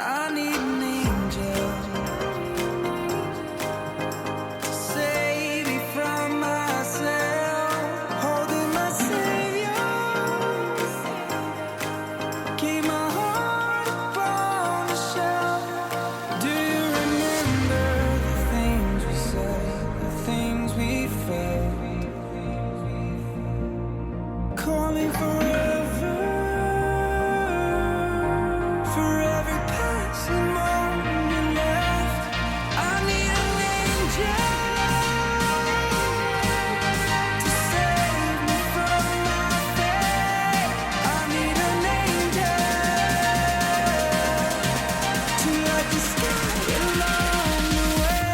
I need an angel to save me from myself. Holding my savior, keep my heart upon the shelf. Do you remember the things we said, the things we felt? Calling forever, for every passing moment left. I need an angel to save me from my fate. I need an angel to light the sky along the way.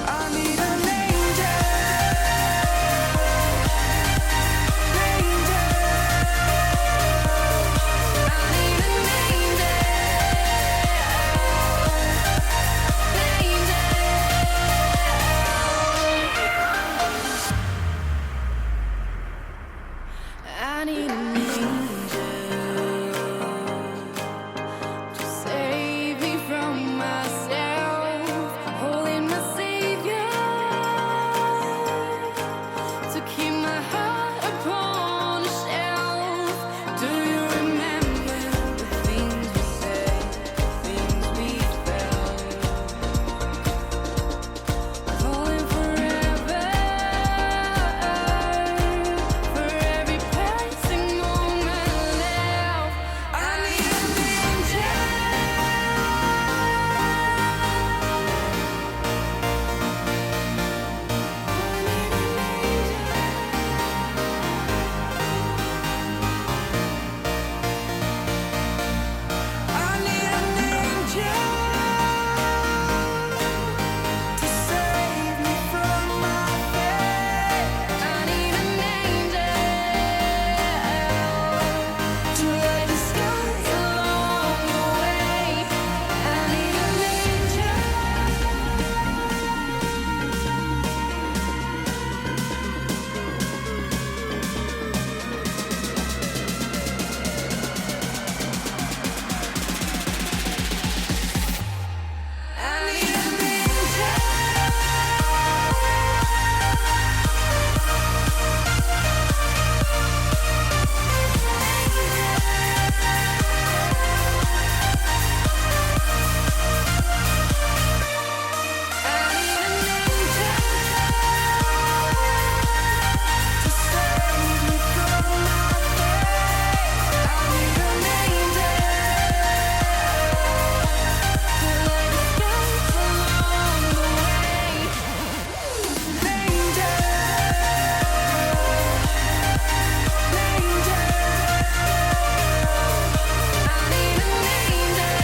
I need an angel, angel. I need an I need an angel to save me from myself, holding my savior to keep my heart upon a shelf. Do you remember the things we said, the things we felt? Falling forever, for every passing moment left. I need an angel. I need an angel to save me from my fate. I need an angel to light the sky along the way. I need an angel. I need an to save me from my fate. I need an angel to light the sky along the way. Angel, angel. I need an angel,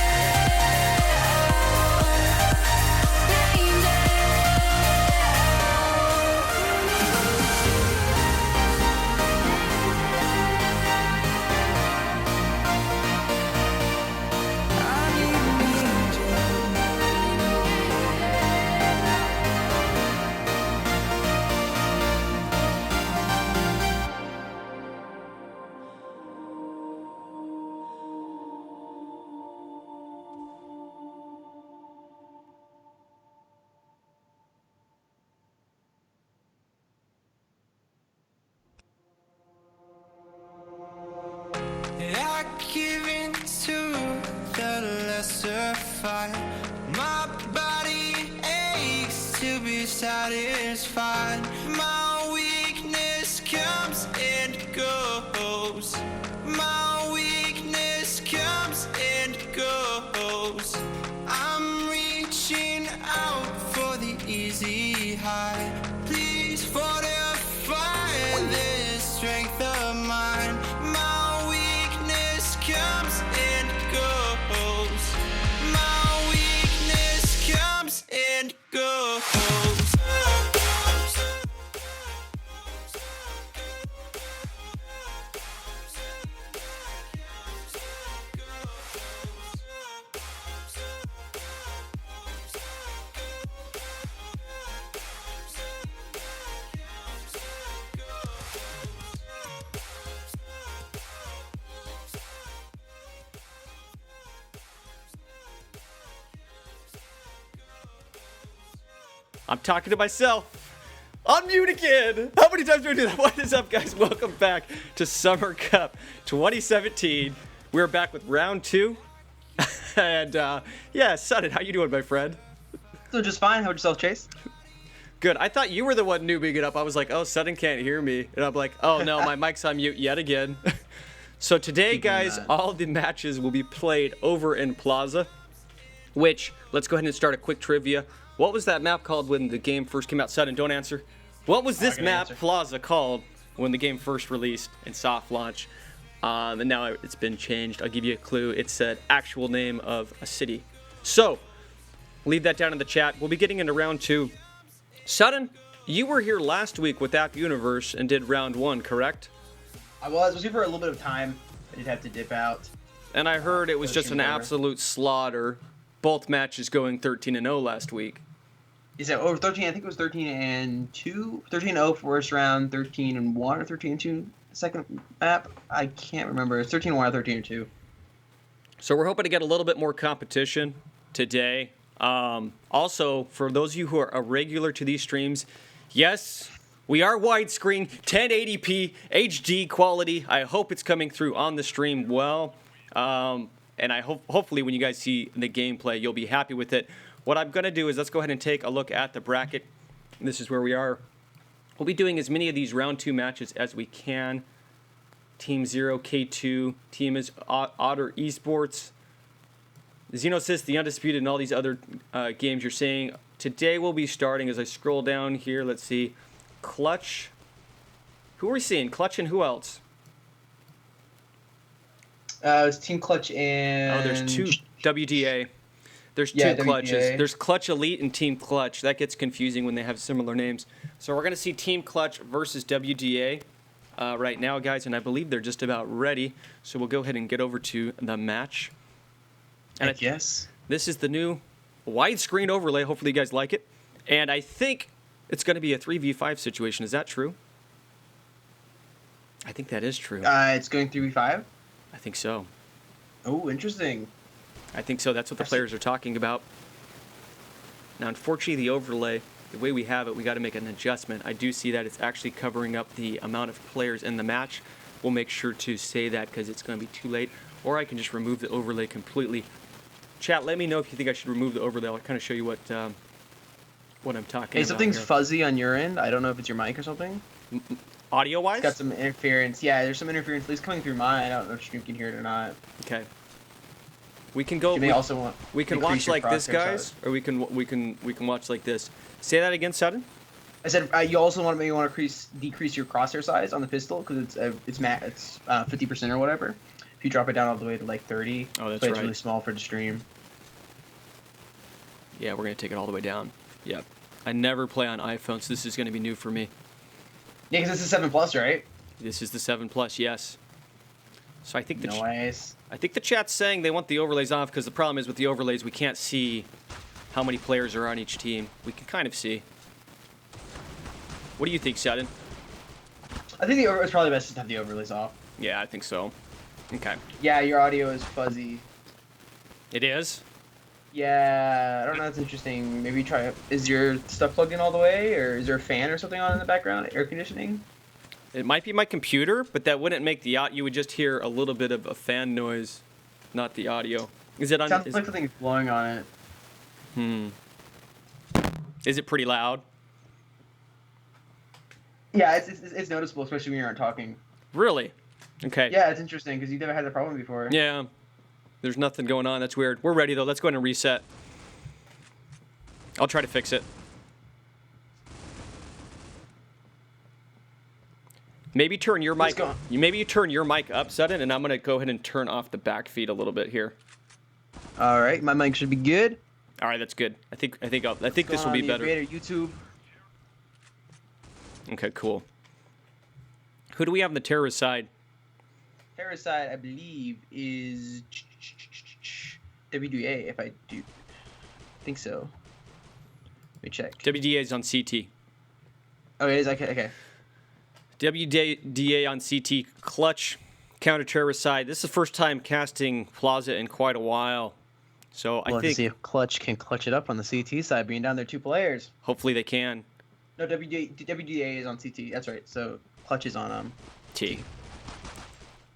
I need an I give in to the lesser fight. My body aches to be satisfied. My weakness comes and goes. My weakness comes and goes. I'm reaching out for the easy high. Please fortify this strength of mine. My weakness comes and goes. My weakness comes and goes. I'm talking to myself. On mute again. How many times do I do that? What is up, guys? Welcome back to Summer Cup 2017. We're back with round 2. And, yeah, Sutton, how you doing, my friend? So just fine. How about yourself, Chase? Good. I thought you were the one newbing it up. I was like, oh, Sutton can't hear me. And I'm like, oh, no, my mic's on mute yet again. So today, guys, all the matches will be played over in Plaza, which, let's go ahead and start a quick trivia. What was that map called when the game first came out? Sutton, don't answer. What was this map, Plaza, called when the game first released in soft launch? And now it's been changed. I'll give you a clue. It's an actual name of a city. So, leave that down in the chat. We'll be getting into round 2. Sutton, you were here last week with App Universe and did round 1, correct? I was here for a little bit of time. I did have to dip out. And I heard it was just an absolute slaughter. Both matches going 13-0 last week. Is that over 13? I think it was 13-2. 13-0 first round, 13-1 or 13-2 second map. I can't remember. It's 13-1 or 13-2. So we're hoping to get a little bit more competition today. Also, for those of you who are a regular to these streams, yes, we are widescreen, 1080p, HD quality. I hope it's coming through on the stream well. And I hopefully when you guys see the gameplay, you'll be happy with it. What I'm going to do is let's go ahead and take a look at the bracket. This is where we are. We'll be doing as many of these round 2 matches as we can. Team 0, K2, Team is Otter Esports, Xenosys, The Undisputed, and all these other games you're seeing. Today we'll be starting, as I scroll down here, let's see, Clutch. Who are we seeing? Clutch and who else? It's Team Clutch and... Oh, there's 2 WDA. There's 2 Clutches. WDA. There's Clutch Elite and Team Clutch. That gets confusing when they have similar names. So we're going to see Team Clutch versus WDA right now, guys, and I believe they're just about ready. So we'll go ahead and get over to the match. And I guess. This is the new widescreen overlay. Hopefully you guys like it. And I think it's going to be a 3v5 situation. Is that true? I think that is true. It's going 3v5? I think so. Oh, interesting. I think so. That's what the players are talking about. Now, unfortunately, the overlay, the way we have it, we got to make an adjustment. I do see that it's actually covering up the amount of players in the match. We'll make sure to say that because it's going to be too late. Or I can just remove the overlay completely. Chat, let me know if you think I should remove the overlay. I'll kind of show you what I'm talking about. Hey, something's here. fuzzy on your end. I don't know if it's your mic or something. Audio-wise? It's got some interference. Yeah, there's some interference. At least coming through mine. I don't know if you can hear it or not. Okay. We can go. You may also want. We can watch like this, guys, or we can watch like this. Say that again, Sutton. I said you also maybe want to decrease your crosshair size on the pistol because it's 50% or whatever. If you drop it down all the way to like 30, oh, that's but right. It's really small for the stream. Yeah, we're gonna take it all the way down. Yep. I never play on iPhone, so this is gonna be new for me. Yeah, because this is 7 Plus, right? This is the 7 Plus, yes. So I think the Nice. I think the chat's saying they want the overlays off because the problem is with the overlays we can't see how many players are on each team. We can kind of see. What do you think, Sutton? I think it's probably best to have the overlays off. Yeah, I think so. Okay. Yeah, your audio is fuzzy. It is? Yeah, I don't know. That's interesting. Maybe try it. Is your stuff plugged in all the way, or is there a fan or something on in the background? Air conditioning? It might be my computer, but that wouldn't make the audio. You would just hear a little bit of a fan noise, not the audio. Is it on? Sounds like something's blowing on it. Is it pretty loud? Yeah, it's noticeable, especially when you aren't talking. Really? Okay. Yeah, it's interesting because you've never had that problem before. Yeah. There's nothing going on. That's weird. We're ready, though. Let's go ahead and reset. I'll try to fix it. Maybe turn your mic. Maybe you turn your mic up, Sutton, and I'm gonna go ahead and turn off the back feed a little bit here. All right, my mic should be good. All right, that's good. I think this will be better. Creator YouTube. Okay, cool. Who do we have on the terrorist side? Terrorist side, I believe, is WDA. If I think so. Let me check. WDA is on CT. Oh, it is. Okay. WDA on CT. Clutch, counter-terrorist side. This is the first time casting Plaza in quite a while. So I We'll have to think see if Clutch can clutch it up on the CT side, being down there 2 players. hopefully they can. No, WDA is on CT. That's right. So Clutch is on T.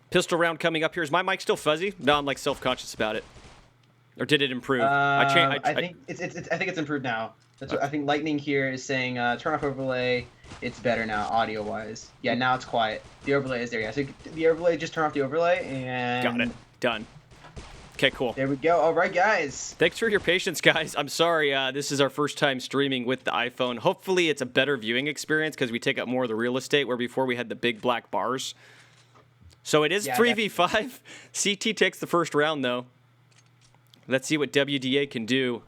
Pistol round coming up here. Is my mic still fuzzy? No, I'm like self-conscious about it. Or did it improve? I think it's improved now. That's what I think. Lightning here is saying turn off overlay. It's better now, audio wise. Yeah, now it's quiet. The overlay is there. Yeah, so the overlay, just turn off the overlay and Got it. Done. Okay, cool. There we go. All right, guys. Thanks for your patience, guys. I'm sorry. This is our first time streaming with the iPhone. Hopefully, it's a better viewing experience because we take up more of the real estate where before we had the big black bars. So it is 3v5. CT takes the first round, though. Let's see what WDA can do.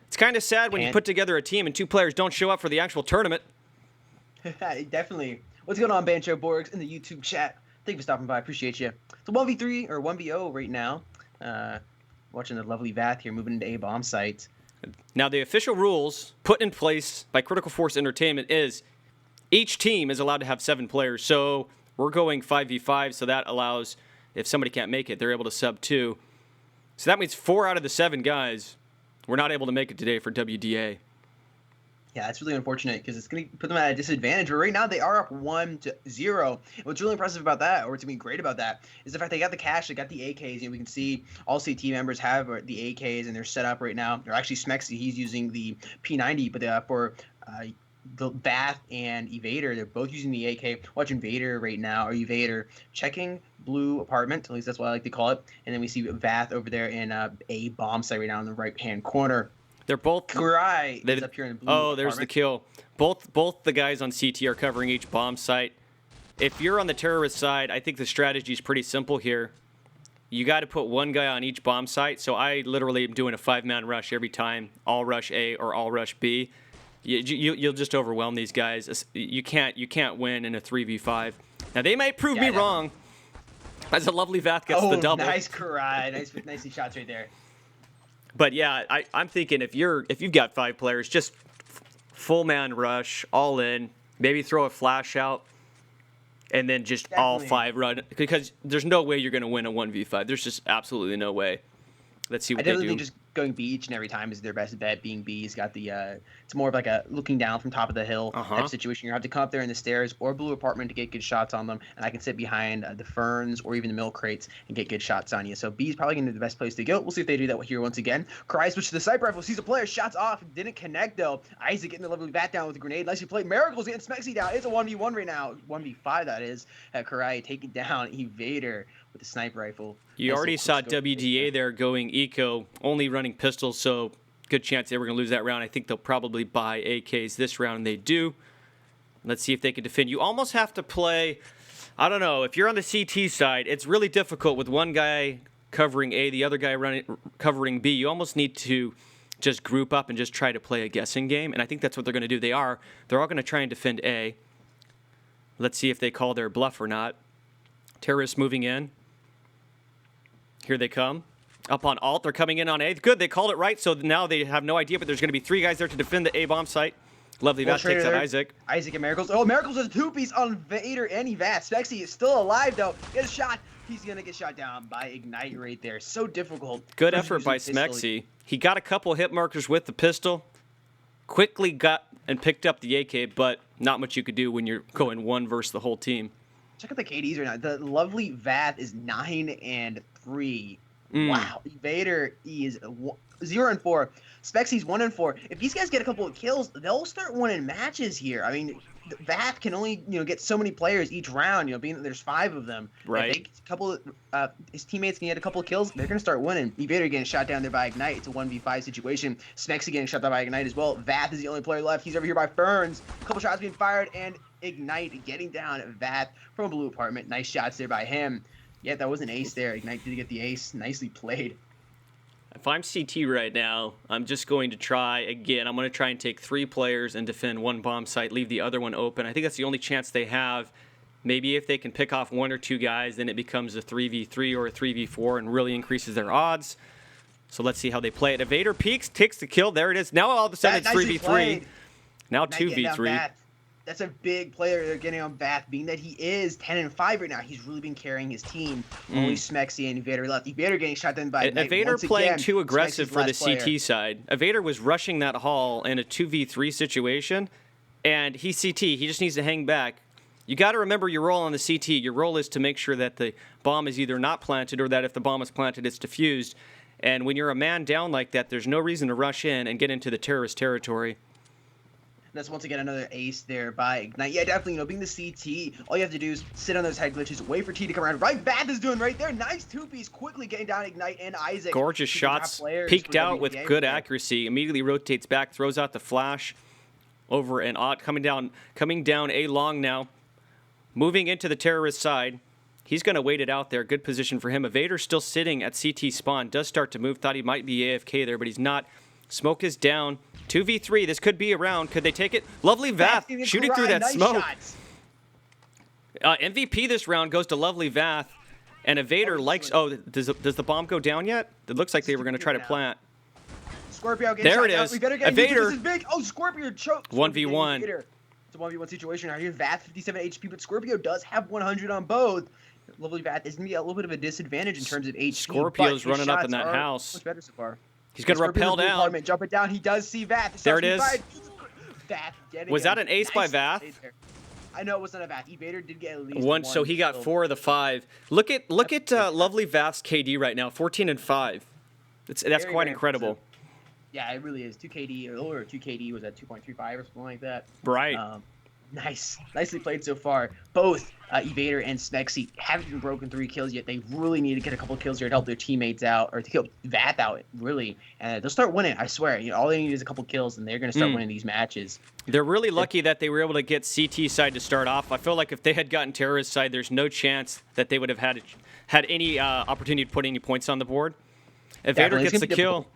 It's kind of sad when you put together a team and 2 players don't show up for the actual tournament. Definitely. What's going on, Banjo Borgs in the YouTube chat? Thank you for stopping by. Appreciate you. It's a 1v3 or 1v0 right now. Watching the lovely Vath here moving into A bomb site. Now, the official rules put in place by Critical Force Entertainment is each team is allowed to have 7 players. So we're going 5v5, so that allows, if somebody can't make it, they're able to sub 2. So that means 4 out of the 7 guys were not able to make it today for WDA. Yeah, that's really unfortunate because it's going to put them at a disadvantage. But right now they are up 1-0. And what's really impressive about that, or what's going to be great about that, is the fact they got the cash, they got the AKs. You know, we can see all CT members have the AKs and they're set up right now. They're actually Smexy, he's using the P90, but for the Vath and Evader, they're both using the AK. Watching Vader right now, or Evader checking blue apartment, at least that's what I like to call it. And then we see Vath over there in a bomb site right now in the right-hand corner. They're both. Kurai is up here in the blue. Oh, there's the kill. Both the guys on CT are covering each bomb site. If you're on the terrorist side, I think the strategy is pretty simple here. You got to put one guy on each bomb site. So I literally am doing a 5-man rush every time. All rush A or all rush B. You'll just overwhelm these guys. You can't win in a 3v5. Now they might prove me wrong. As a lovely Vath gets the double. Nice Kurai. Nicely shots right there. But yeah, I'm thinking if you've got 5 players, just full man rush, all in, maybe throw a flash out, and then just all 5 run, because there's no way you're going to win a 1v5. There's just absolutely no way. Let's see what they do. I definitely think just going B each and every time is their best bet. Being B, he's got the it's more of like a looking down from top of the hill type situation. You have to come up there in the stairs or blue apartment to get good shots on them, and I can sit behind the ferns or even the milk crates and get good shots on you. So B is probably going to be the best place to go. We'll see if they do that here once again. Kurai switch to the sniper rifle, sees a player, shots off, didn't connect though. Isaac getting the lovely bat down with a grenade. Nicely played. Miracles getting Smexy down. It's a 1v1 right now. 1v5 that is. Kurai taking down Evader with the sniper rifle. You already saw WDA there going eco, only running pistols, so good chance they were going to lose that round. I think they'll probably buy AKs this round, and they do. Let's see if they can defend. You almost have to play, I don't know, if you're on the CT side, it's really difficult with one guy covering A, the other guy covering B. You almost need to just group up and just try to play a guessing game, and I think that's what they're going to do. They're all going to try and defend A. Let's see if they call their bluff or not. Terrorists moving in. Here they come. Up on alt, they're coming in on A. Good, they called it right, so now they have no idea, but there's going to be 3 guys there to defend the A bomb site. Lovely, Vath takes out Isaac. Isaac and Miracles. Oh, Miracles is a 2-piece on Vader and Vath. Smexy is still alive, though. Get a shot. He's going to get shot down by Ignite right there. So difficult. Good effort by Smexy. He got a couple hit markers with the pistol. Quickly got and picked up the AK, but not much you could do when you're going 1 versus the whole team. Check out the KDs right now. The lovely Vath is 9-3. Wow. Vader is 0-4. Spexy's 1-4. If these guys get a couple of kills, they'll start winning matches here. I mean, Vath can only get so many players each round. Being that there's 5 of them. Right. If his teammates can get a couple of kills, they're gonna start winning. Vader getting shot down there by Ignite. It's a 1v5 situation. Smexy getting shot down by Ignite as well. Vath is the only player left. He's over here by Ferns. A couple shots being fired and Ignite getting down Vath from a blue apartment. Nice shots there by him. Yeah, that was an ace there. Ignite did get the ace. Nicely played. If I'm CT right now, I'm just going to try again. I'm going to try and take 3 players and defend 1 bomb site, leave the other one open. I think that's the only chance they have. Maybe if they can pick off 1 or 2 guys, then it becomes a 3v3 or a 3v4 and really increases their odds. So let's see how they play it. Evader peeks, takes the kill. There it is. Now all of a sudden it's 3v3. Now 2v3. That's a big player they're getting on Vath, being that he is 10-5 right now. He's really been carrying his team. Only Smexy and Evader left. Evader getting shot down by Ignite. Evader Once playing again, too aggressive Smexy's for the last player. CT side. Evader was rushing that hall in a 2v3 situation, and he's CT. He just needs to hang back. You got to remember your role on the CT. Your role is to make sure that the bomb is either not planted or that if the bomb is planted, it's defused. And when you're a man down like that, there's no reason to rush in and get into the terrorist territory. That's once again another ace there by Ignite. Yeah, definitely, being the CT, all you have to do is sit on those head glitches, wait for T to come around. Right, Vath is doing right there. Nice two-piece, quickly getting down Ignite and Isaac. Gorgeous Two top shots, players peeked for out with WBA good there. accuracy. Immediately rotates back, throws out the flash over and Ott coming down A long now. Moving into the terrorist side. He's going to wait it out there. Good position for him. Evader still sitting at CT spawn. Does start to move. Thought he might be AFK there, but he's not. Smoke is down. 2v3. This could be a round. Could they take it? Lovely Vath shooting through that nice smoke. shots. MVP this round goes to Lovely Vath. And Evader likes... Oh, does the bomb go down yet? It looks like they were going to try to plant. Scorpio gets There shot it down. is. We better get Evader. This is big. Oh, Scorpio choked. 1v1. Evader. It's a 1v1 situation right here. Vath 57 HP, but Scorpio does have 100 on both. Lovely Vath is going to be a little bit of a disadvantage in terms of HP. Scorpio's but his running up in shots that are house. Much better so far. He's going to Scorpio's rappel blue down. apartment, jumping down. He does see Vath. There it is. Vath getting Was that him. an ace by Nice Vath? play there. I know it wasn't a Vath. Evader did get at least One, so he got 4 of the 5. Look at Lovely Vath's KD right now, 14 and 5. That's Very, quite very incredible. impressive. Yeah, it really is. 2 KD or 2 KD was at 2.35 or something like that. Right. Nicely played so far. Both Evader and Smexy haven't even broken 3 kills yet. They really need to get a couple kills here to help their teammates out, or to help Vath out, really. And they'll start winning, I swear. All they need is a couple kills, and they're going to start winning these matches. They're really lucky that they were able to get CT side to start off. I feel like if they had gotten terrorist side, there's no chance that they would have had any opportunity to put any points on the board. Evader Definitely. It's gets the gonna be kill.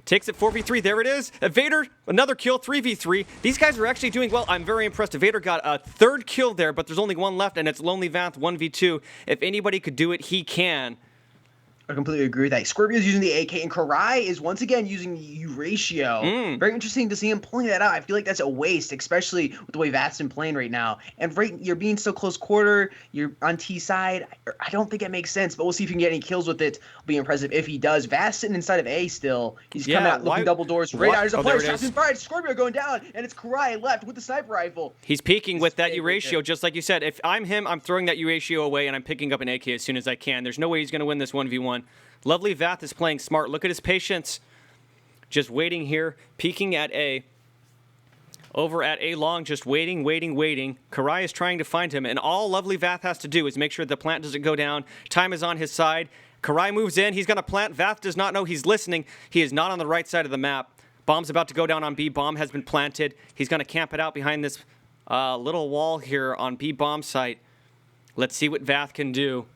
Takes it 4v3. There it is. Evader, another kill, 3v3. These guys are actually doing well. I'm very impressed. Evader got a 3rd kill there, but there's only 1 left, and it's Lonely Vath 1v2. If anybody could do it, he can. I completely agree with that. Scorpio's using the AK, and Karai is once again using the U-ratio. Very interesting to see him pulling that out. I feel like that's a waste, especially with the way Vath's been playing right now. And you're being so close quarter, you're on T side. I don't think it makes sense, but we'll see if he can get any kills with it. It'll be impressive if he does. Vath's sitting inside of A still. He's coming out looking double doors. Right now, there's a player shots inside. Scorpio going down, and it's Karai left with the sniper rifle. He's peeking with that U-ratio, just like you said. If I'm him, I'm throwing that U-ratio away, and I'm picking up an AK as soon as I can. There's no way he's going to win this 1v1. Lovely Vath is playing smart. Look at his patience. Just waiting here, peeking at A. Over at A long, just waiting. Karai is trying to find him, and all Lovely Vath has to do is make sure the plant doesn't go down. Time is on his side. Karai moves in. He's going to plant. Vath does not know he's listening. He is not on the right side of the map. Bomb's about to go down on B. Bomb has been planted. He's going to camp it out behind this little wall here on B bomb site. Let's see what Vath can do.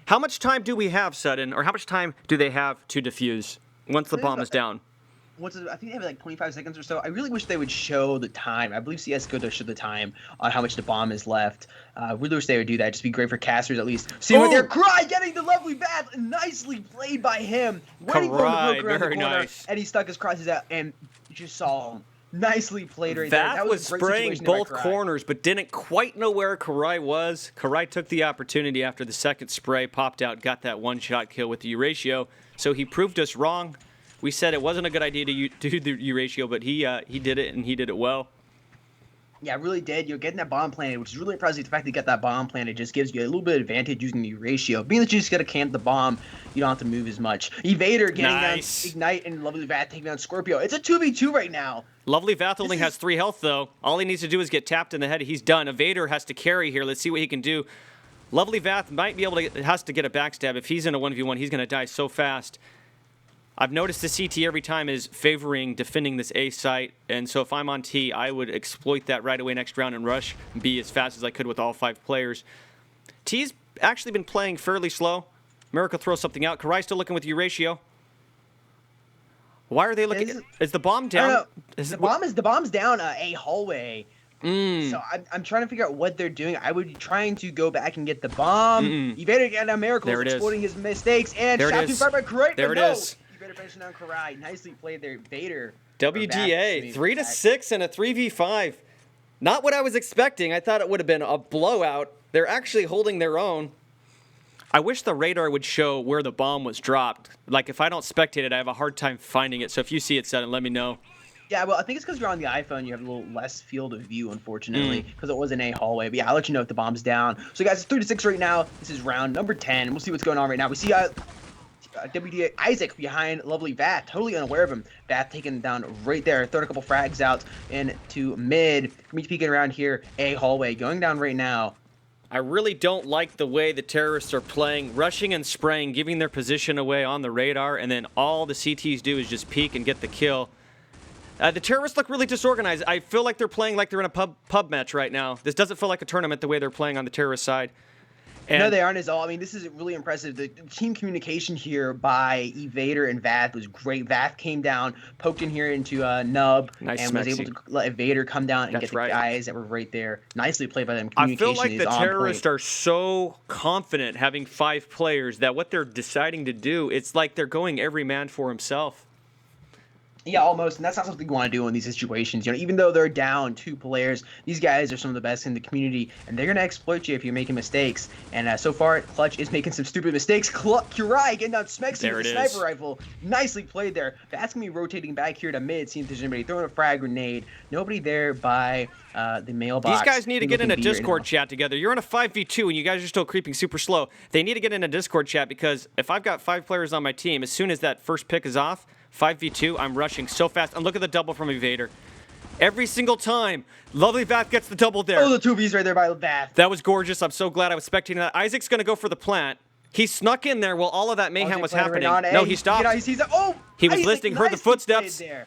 How much time do we have, Sudden, or how much time do they have to defuse once the bomb is down? I think they have like 25 seconds or so. I really wish they would show the time. I believe CSGO does show the time on how much the bomb is left. I really wish they would do that. Just be great for casters at least. See what they're getting the Lovely Vath. Nicely played by him. Waiting for him to poke around the corner, nice. and he stuck his crosses out and just saw him. Nicely played right there. That was a great spraying situation there by both Karai. corners, but didn't quite know where Karai was. Karai took the opportunity after the second spray, popped out, got that one-shot kill with the U-ratio. So he proved us wrong. We said it wasn't a good idea to do the U-ratio, but he did it, and he did it well. Yeah, it really did. You're getting that bomb planted, which is really impressive. The fact that you got that bomb planted just gives you a little bit of advantage using the ratio. Being that you just got to camp the bomb, you don't have to move as much. Evader getting down Ignite, and Lovely Vath taking down Scorpio. It's a 2v2 right now. Lovely Vath only has 3 health, though. All he needs to do is get tapped in the head. He's done. Evader has to carry here. Let's see what he can do. Lovely Vath might be able to has to get a backstab. If he's in a 1v1, he's going to die so fast. I've noticed the CT every time is favoring defending this A site, and so if I'm on T, I would exploit that right away next round and rush B as fast as I could with all 5 players. T's actually been playing fairly slow. Miracle throws something out. Karai still looking with U-ratio. Why are they looking? Is the bomb down? The bomb's down a hallway. So I'm trying to figure out what they're doing. I would be trying to go back and get the bomb. Evader getting down Miracle, exploiting his mistakes, and shot too far by Karai. There it is. Evader finishing down Karai. Nicely played there, Vader. WDA 3-6 and a 3v5. Not what I was expecting. I thought it would have been a blowout. They're actually holding their own. I wish the radar would show where the bomb was dropped. Like, if I don't spectate it, I have a hard time finding it. So if you see it, Sutton, let me know. Yeah, well, I think it's because you're on the iPhone. You have a little less field of view, unfortunately, because it was in a hallway. But yeah, I'll let you know if the bomb's down. So, guys, it's 3-6 right now. This is round number 10. We'll see what's going on right now. We see WDA Isaac behind lovely Vath, totally unaware of him. Vath taking him down right there, throwing a couple frags out into mid. Me peeking around here, A hallway, going down right now. I really don't like the way the terrorists are playing, rushing and spraying, giving their position away on the radar, and then all the CTs do is just peek and get the kill. The terrorists look really disorganized. I feel like they're playing like they're in a pub match right now. This doesn't feel like a tournament the way they're playing on the terrorist side. And no, they aren't at all. I mean, this is really impressive. The team communication here by Evader and Vath was great. Vath came down, poked in here into Nub, Nice and was smexy. able to let Evader come down and That's get the right. guys that were right there. Nicely played by them. I feel Communication like is the on terrorists point. are so confident having 5 players that what they're deciding to do, it's like they're going every man for himself. Yeah, almost, and that's not something you want to do in these situations. You know, even though they're down 2 players, these guys are some of the best in the community, and they're gonna exploit you if you're making mistakes. And so far, Clutch is making some stupid mistakes. Kurai getting down Smexy There with a it sniper is. rifle, nicely played there. That's gonna be rotating back here to mid, seeing if there's anybody throwing a frag grenade. Nobody there by the mailbox. These guys need to get in a Looking B right Discord now. chat together. You're in a 5v2 and you guys are still creeping super slow. They need to get in a Discord chat because if I've got 5 players on my team, as soon as that first pick is off, 5v2, I'm rushing so fast. And look at the double from Evader. Every single time, Lovely Vath gets the double there. Oh, the 2Bs right there by Vath. That was gorgeous. I'm so glad I was spectating that. Isaac's going to go for the plant. He snuck in there while all of that mayhem was happening. No, he stopped. He sees it. Oh, He was Isaac listening, heard the nicely footsteps. played there.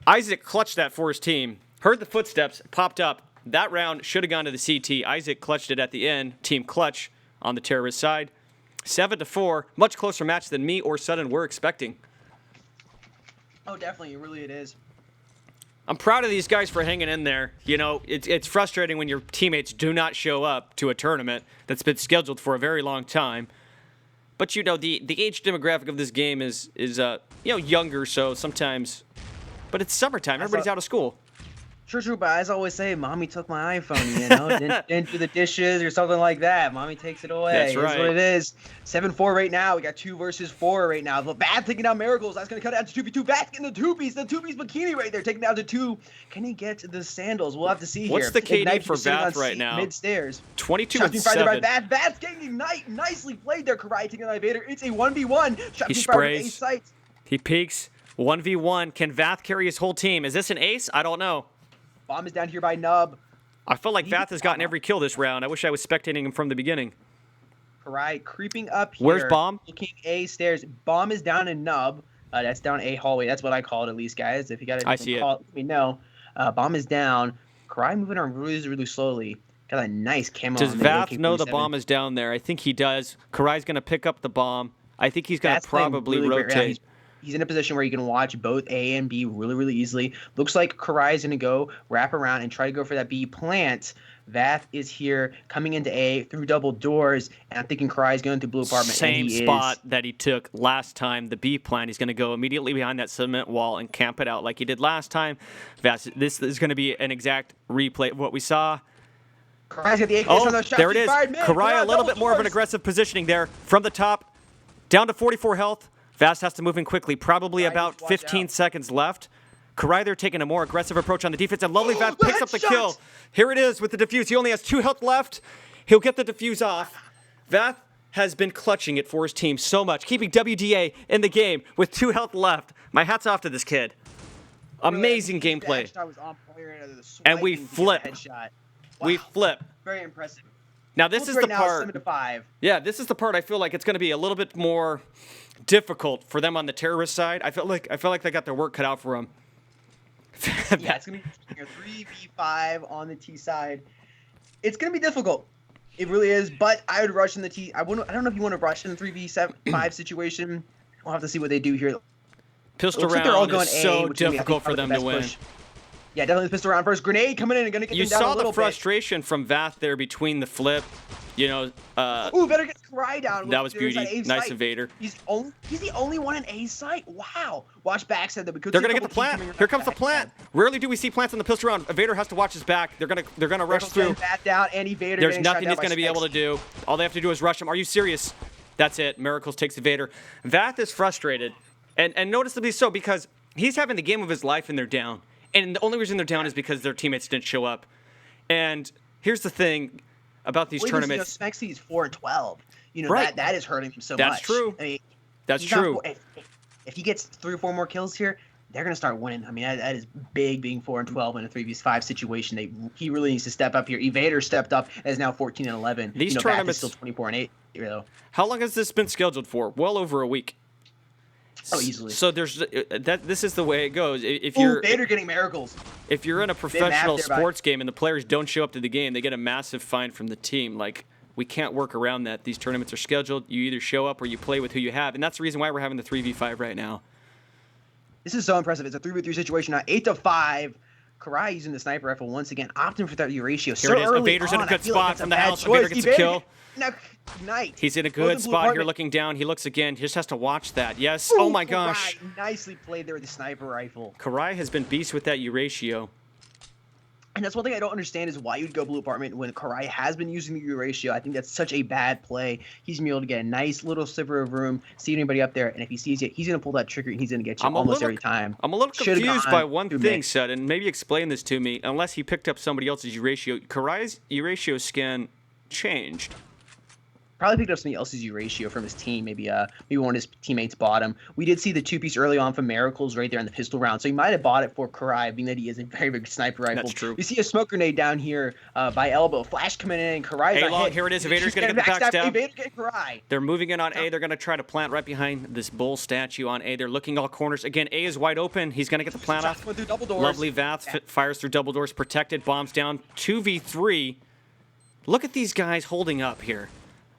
Isaac clutched that for his team. Heard the footsteps, popped up. That round should have gone to the CT. Isaac clutched it at the end. Team clutch on the terrorist side. 7-4. Much closer match than me or Sutton were expecting. Oh, definitely. Really, it is. I'm proud of these guys for hanging in there. You know, it's frustrating when your teammates do not show up to a tournament that's been scheduled for a very long time. But you know, the age demographic of this game is younger, so sometimes. But it's summertime. Everybody's out of school. True, but as I always say, mommy took my iPhone, you know, didn't do the dishes or something like that. Mommy takes it away. That's That's right. what it is. 7-4 right now. We got 2 versus 4 right now. But Vath taking down Miracles. That's going to cut it down to 2v2. Vath getting the 2Bs. The 2Bs bikini right there. Taking down to 2. Can he get the sandals? We'll have to see What's here. the KD Ignite for sitting on Vath right seat now? Mid-stairs. 22 Shot and being fired by 7. Vath. Vath's getting Ignite. Nicely played there. Karai taking down Evader. It's a 1v1. Shot He being fired by sprays. Ace Sights. He peeks. 1v1. Can Vath carry his whole team? Is this an ace? I don't know. Bomb is down here by Nub. I feel like Vath has gotten every kill this round. I wish I was spectating him from the beginning. Karai creeping up here. Where's Bomb? Looking A stairs. Bomb is down in Nub. That's down A hallway. That's what I call it, at least, guys. If you got I see it. call let me know. Bomb is down. Karai moving around really slowly. Got a nice camo. Does on the Vath know the AK-47. bomb is down there? I think he does. Karai's going to pick up the bomb. I think he's going to That's playing probably really great right now. rotate. He's in a position where you can watch both A and B really easily. Looks like Karai is going to go wrap around and try to go for that B plant. Vath is here coming into A through double doors, and I'm thinking Karai is going to blue apartment. Same and he spot is. that he took last time, the B plan. He's going to go immediately behind that cement wall and camp it out like he did last time. This is going to be an exact replay of what we saw. Karai's got the AK Oh, on those shots. there it He is. fired mid. Karai a little double bit more of an doors. aggressive positioning there from the top. Down to 44 health. Vast has to move in quickly. Probably Karai, about just watch 15 out. seconds left. Karai there taking a more aggressive approach on the defense, and Lovely Vast the picks up the headshot! kill. Here it is with the defuse. He only has 2 health left. He'll get the defuse off. Vath has been clutching it for his team so much, keeping WDA in the game with 2 health left. My hat's off to this kid. Amazing Really, gameplay. the headshot was on point right out of the And we swiping to flip. the headshot. We Wow, flip. Very impressive. Now this Looks is right the now, part. 7-5. Yeah, this is the part I feel like it's going to be a little bit more difficult for them on the terrorist side. I feel like they got their work cut out for them. Yeah, it's gonna be a 3v5 on the T side. It's gonna be difficult. It really is. But I would rush in the T. I don't know if you want to rush in the 3v5 situation. We'll have to see what they do here. Pistol Looks like they're all round going is A, so which is gonna be, I think, difficult for probably them the to best win. push. Yeah, definitely the pistol round first. Grenade coming in and gonna get You them down saw a little the frustration from Vath there between the flip. You know, Ooh, better get Karai down. that was There's beauty. that A Nice site. evader. He's the only one in A site. Wow. Watch backside that we could. They're see a gonna get the couple plant. teams coming around Here comes the backside. plant. Rarely do we see plants on the pistol round. Evader has to watch his back. They're gonna rush Miracle's through. getting bat down, and Evader There's getting shot nothing down he's by going to be able to Specs. do. All they have to do is rush him. Are you serious? That's it. Miracles takes Evader. Vath is frustrated, and noticeably so, because he's having the game of his life and they're down. And the only reason they're down is because their teammates didn't show up. And here's the thing about these tournaments. Smexy's 4-12. You know, Right. that is hurting him so That's much. true. I mean, That's he's not true. if he gets 3 or 4 more kills here, they're gonna start winning. I mean, that is big, being 4-12 in a 3v5 situation. He really needs to step up here. Evader stepped up and is now 14-11. These Bath is tournaments- still 24-8. You know, How long has this been scheduled for? Well over a week. Oh, easily. So there's that. This is the way it goes. If Ooh, you're Vader getting miracles. if you're in a professional there by- sports game and the players don't show up to the game, they get a massive fine from the team. Like, we can't work around that. These tournaments are scheduled. You either show up or you play with who you have, and that's the reason why we're having the 3v5 right now. This is so impressive. It's a 3v3 situation now. 8-5. Karai using the sniper rifle once again, opting for that ratio. Here it is. Evader's in a good spot from the house. Evader gets a kill. Night. He's in a Goes good to blue spot here, apartment. looking down. He looks again. He just has to watch that. Yes. Ooh, Oh my gosh. Karai, nicely played there with the sniper rifle. Karai has been beast with that ratio. And that's one thing I don't understand is why you'd go blue apartment when Karai has been using the ratio. I think that's such a bad play. He's gonna be able to get a nice little sliver of room, see anybody up there, and if he sees it, he's gonna pull that trigger and he's gonna get you almost every time. I'm a little Should've confused gone by one through thing, mix. Seth, and maybe explain this to me. Unless he picked up somebody else's ratio, Karai's ratio skin changed. Probably picked up somebody else's ratio from his team. Maybe one of his teammates bought him. We did see the 2-piece early on from Miracles right there in the pistol round, so he might have bought it for Karai, being that he is a very big sniper rifle. That's true. We see a smoke grenade down here by Elbow. Flash coming in. Karai's Hey, not long, hit. here it is. Evader's She's gonna get the backstab. backstab. Evader getting Karai. They're moving in on A. They're going to try to plant right behind this bull statue on A. They're looking all corners. Again, A is wide open. He's going to get the plant Shots off. went through double doors. Lovely Vath fires through double doors, protected, bombs down. 2v3. Look at these guys holding up here.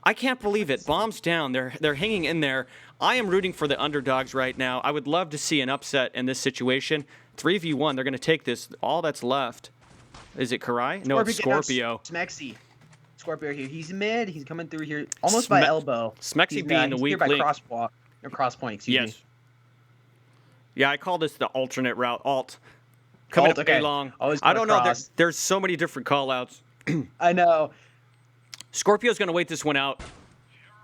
I can't believe it. Bombs down. They're hanging in there. I am rooting for the underdogs right now. I would love to see an upset in this situation. 3v1. They're going to take this. All that's left. Is it Karai? No, it's Scorpio. Smexy. Scorpio here. He's mid. He's coming through here almost by elbow. Smexy He's, being the he's weak here by link. cross point, excuse me. Yes. Yeah, I call this the alternate route. Alt. Coming Alt, up okay. A long. Always I going don't know. across. There's so many different call outs. I know. Scorpio's going to wait this one out.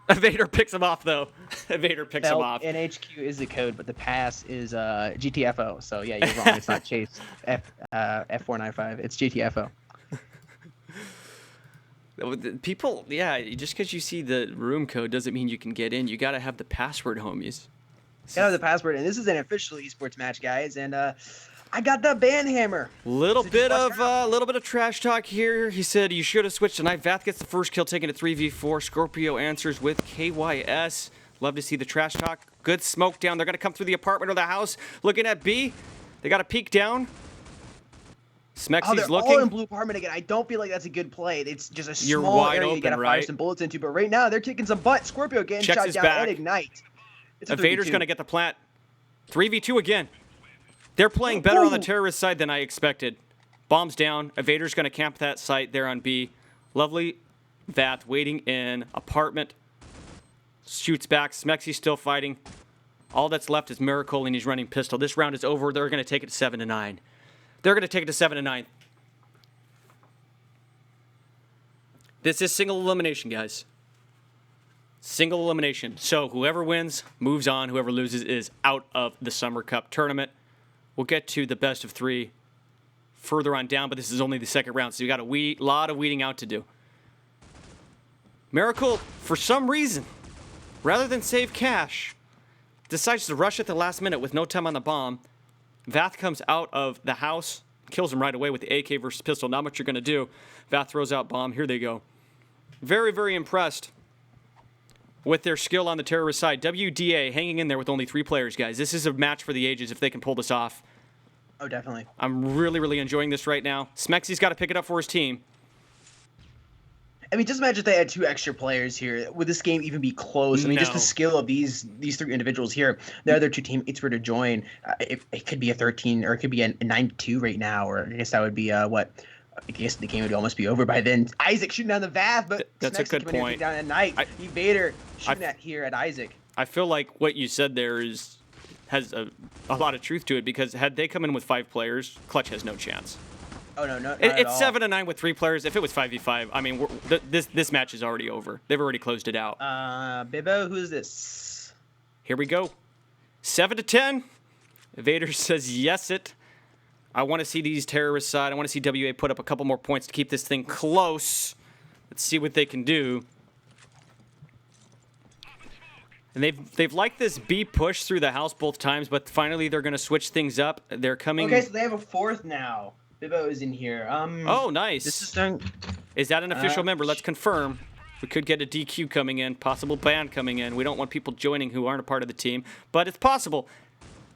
Evader picks him off, though. Evader picks him Felt off. NHQ is the code, but the pass is GTFO. So yeah, you're wrong. It's not Chase F495. It's GTFO. People, yeah, just because you see the room code doesn't mean you can get in. You got to have the password, homies. Gotta have the password, and this is an official esports match, guys. And I got the band hammer. Little So just bit watch of little bit of trash talk here. He said you should have switched tonight. Vath gets the first kill, taking it 3v4. Scorpio answers with KYS. Love to see the trash talk. Good smoke down. They're gonna come through the apartment or the house. Looking at B. They got a peek down. Oh, Smexy's they're looking. all in blue apartment again. I don't feel like that's a good play. It's just a You're small wide area you gotta open, fire right? some bullets into. But right now they're kicking some butt. Scorpio getting Checks shot his down back. at Ignite. It's a Evader's 3v2. gonna get the plant. 3v2 again. They're playing better on the Ooh. terrorist side than I expected. Bombs down. Evader's going to camp that site there on B. Lovely Vath waiting in. Apartment. Shoots back. Smexy's still fighting. All that's left is Miracle, and he's running pistol. This round is over. They're going to take it to 7-9. They're going to take it to 7-9. This is single elimination, guys. Single elimination. So whoever wins moves on. Whoever loses is out of the Summer Cup tournament. We'll get to the best of 3 further on down, but this is only the second round, so you got a lot of weeding out to do. Miracle, for some reason, rather than save cash, decides to rush at the last minute with no time on the bomb. Vath comes out of the house, kills him right away with the AK versus pistol. Not much you're going to do. Vath throws out bomb. Here they go. Very, very impressed with their skill on the terrorist side. WDA hanging in there with only 3 players, guys. This is a match for the ages if they can pull this off. Oh, definitely. I'm really, really enjoying this right now. Smexy's got to pick it up for his team. I mean, just imagine if they had 2 extra players here. Would this game even be close? I mean, just No. the skill of these 3 individuals here. The other 2 teammates were to join. It could be a 13, or it could be a 9-2 right now, or I guess that would be I guess the game would almost be over by then. Isaac shooting down the Vath, but That's a Smexy good coming in point. down at night. Evader shooting I- at Isaac. I feel like what you said there has a lot of truth to it, because had they come in with 5 players, Clutch has no chance. Oh no, not at It's all. 7-9 with 3 players. If it was 5v5, I mean, this match is already over. They've already closed it out. Bibbo, who's this? Here we go. 7-10. Vader says yes it. I want to see these terrorists side. I want to see WA put up a couple more points to keep this thing close. Let's see what they can do. And they've liked this B push through the house both times, but finally they're going to switch things up. They're coming. Okay, so they have a 4th now. Bibbo is in here. Oh, nice. This is starting. Is that an official member? Let's confirm. We could get a DQ coming in, possible ban coming in. We don't want people joining who aren't a part of the team, but it's possible.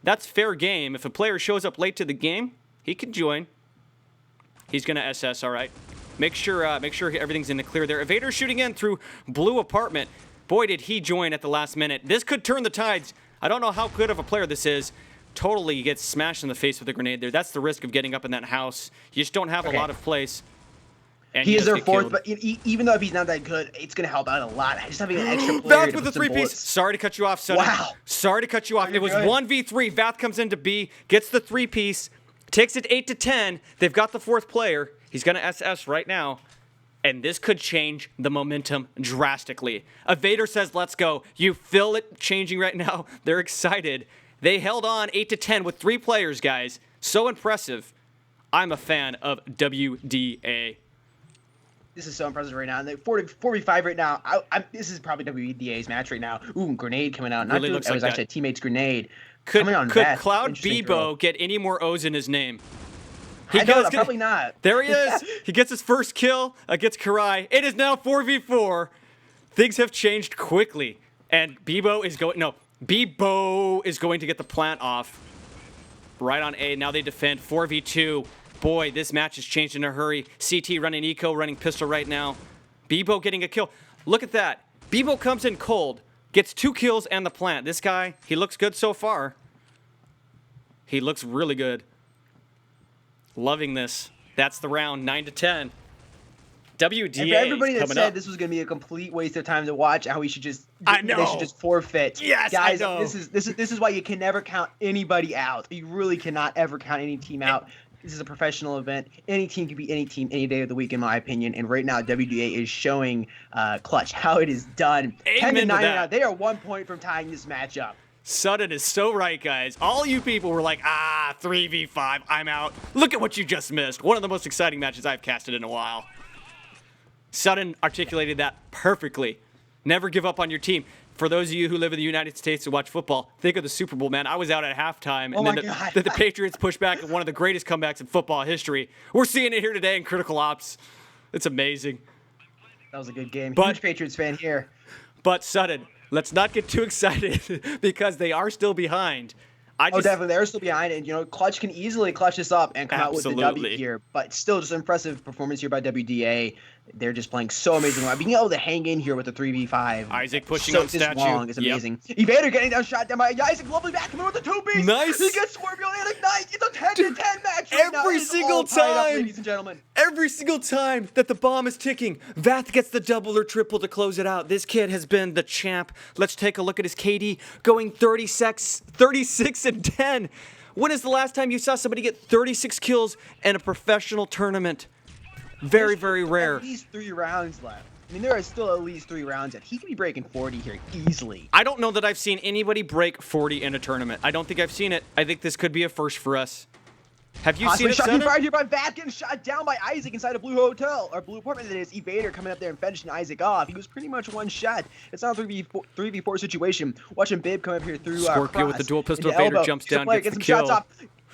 That's fair game. If a player shows up late to the game, he can join. He's gonna SS, all right. Make sure everything's in the clear there. Evader shooting in through blue apartment. Boy, did he join at the last minute. This could turn the tides. I don't know how good of a player this is. Totally gets smashed in the face with a grenade there. That's the risk of getting up in that house. You just don't have a lot of place. And He you is just their get 4th, killed. but even though if he's not that good, it's gonna help out a lot. Just having an extra player. Vath to with the put some 3-piece. bullets. Sorry to cut you off, Sonny. Wow. Sorry to cut you off. you're It was good. 1v3. Vath comes into B, gets the 3-piece, takes it 8-10. They've got the 4th player. He's going to SS right now. And this could change the momentum drastically. Evader says, let's go. You feel it changing right now. They're excited. They held on 8-10 with 3 players, guys. So impressive. I'm a fan of WDA. This is so impressive right now. And they're 4v5 right now. This is probably WDA's match right now. Ooh, grenade coming out. Not Really doing, looks it like was that. actually a teammate's grenade. Could coming on Vath. Cloud Interesting throw. Bebo get any more O's in his name? I know, probably not. There he is. He gets his first kill against Karai. It is now 4v4. Things have changed quickly. And Bebo is going to get the plant off. Right on A. Now they defend 4v2. Boy, this match has changed in a hurry. CT running eco, running pistol right now. Bebo getting a kill. Look at that. Bebo comes in cold. Gets 2 kills and the plant. This guy, he looks good so far. He looks really good. Loving this. That's the round, 9-10. WDA And for everybody that coming said up. this was going to be a complete waste of time to watch, how we should just I know. they should just forfeit. Yes, guys, I know. this is why you can never count anybody out. You really cannot ever count any team out. This is a professional event. Any team can beat any team any day of the week, in my opinion. And right now, WDA is showing Clutch how it is done. Amen 10-9 to that. now. They are 1 point from tying this match up. Sudden is so right, guys. All you people were like, 3v5, I'm out. Look at what you just missed. One of the most exciting matches I've casted in a while. Sudden articulated that perfectly. Never give up on your team. For those of you who live in the United States to watch football, think of the Super Bowl, man. I was out at halftime, Oh and my then God. the Patriots pushed back in one of the greatest comebacks in football history. We're seeing it here today in Critical Ops. It's amazing. That was a good game. But- Huge Patriots fan here. But Sudden, let's not get too excited because they are still behind. Definitely. They're still behind, and Clutch can easily clutch this up and come out with the W Absolutely. here. But still, just impressive performance here by WDA. They're just playing so amazing. Being able to hang in here with the 3v5. Isaac pushing so on this statue. long is Yep. amazing. Evader getting down, shot down by Isaac. Lovely back coming with the 2-piece. Nice. He gets Scorpio and Ignite. It's a 10-10 match right now. every It is single all tied up, time. ladies and gentlemen. Every single time that the bomb is ticking, Vath gets the double or triple to close it out. This kid has been the champ. Let's take a look at his KD going 36-10. When is the last time you saw somebody get 36 kills in a professional tournament? Very, very rare. At least 3 rounds left. I mean, there are still at least 3 rounds left. He could be breaking 40 here easily. I don't know that I've seen anybody break 40 in a tournament. I don't think I've seen it. I think this could be a first for us. Have you seen it, Shot Sudden? fired here by Vath, getting shot down by Isaac inside a blue hotel, or blue apartment. That is Evader coming up there and finishing Isaac off. He was pretty much one shot. It's not a 3v4 situation. Watching Bib come up here through Scorpio with cross the dual pistol. into Vader elbow. jumps Just a down, player, gets some the shots kill. off.